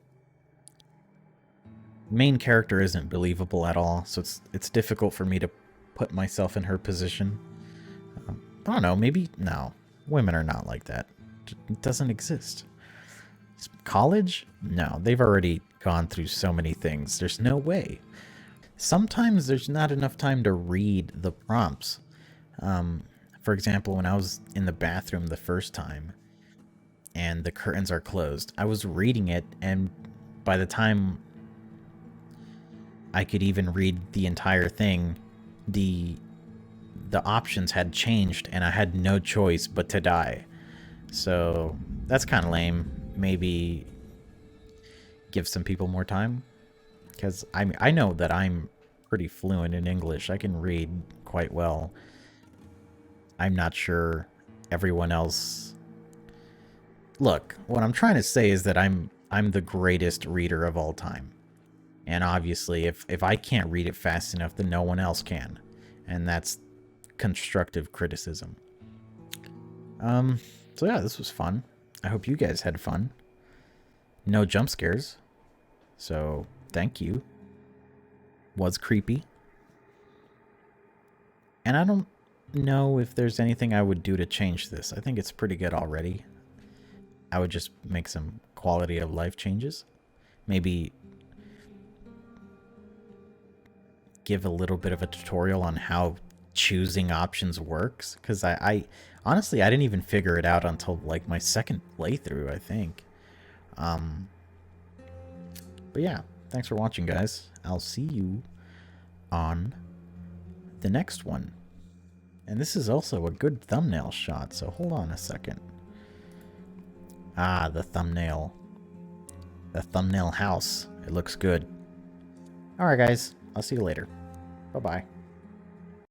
Main character isn't believable at all, so it's difficult for me to put myself in her position. I don't know, maybe, no. Women are not like that. It doesn't exist. College? No, they've already gone through so many things. There's no way. Sometimes there's not enough time to read the prompts. For example, when I was in the bathroom the first time and the curtains are closed, I was reading it, and by the time I could even read the entire thing, the options had changed and I had no choice but to die. So that's kind of lame. Maybe give some people more time, because I know that I'm pretty fluent in English. I can read quite well. I'm not sure everyone else. Look, what I'm trying to say is that I'm the greatest reader of all time. And obviously, if I can't read it fast enough, then no one else can. And that's constructive criticism. So yeah, this was fun. I hope you guys had fun. No jump scares. So, thank you. Was creepy. And I don't know if there's anything I would do to change this. I think it's pretty good already. I would just make some quality of life changes. Maybe give a little bit of a tutorial on how choosing options works, because I honestly, I didn't even figure it out until like my second playthrough, I think. But yeah, thanks for watching, guys. I'll see you on the next one. And this is also a good thumbnail shot, so hold on a second. Ah, the thumbnail. The thumbnail house. It looks good. Alright, guys. I'll see you later. Bye-bye.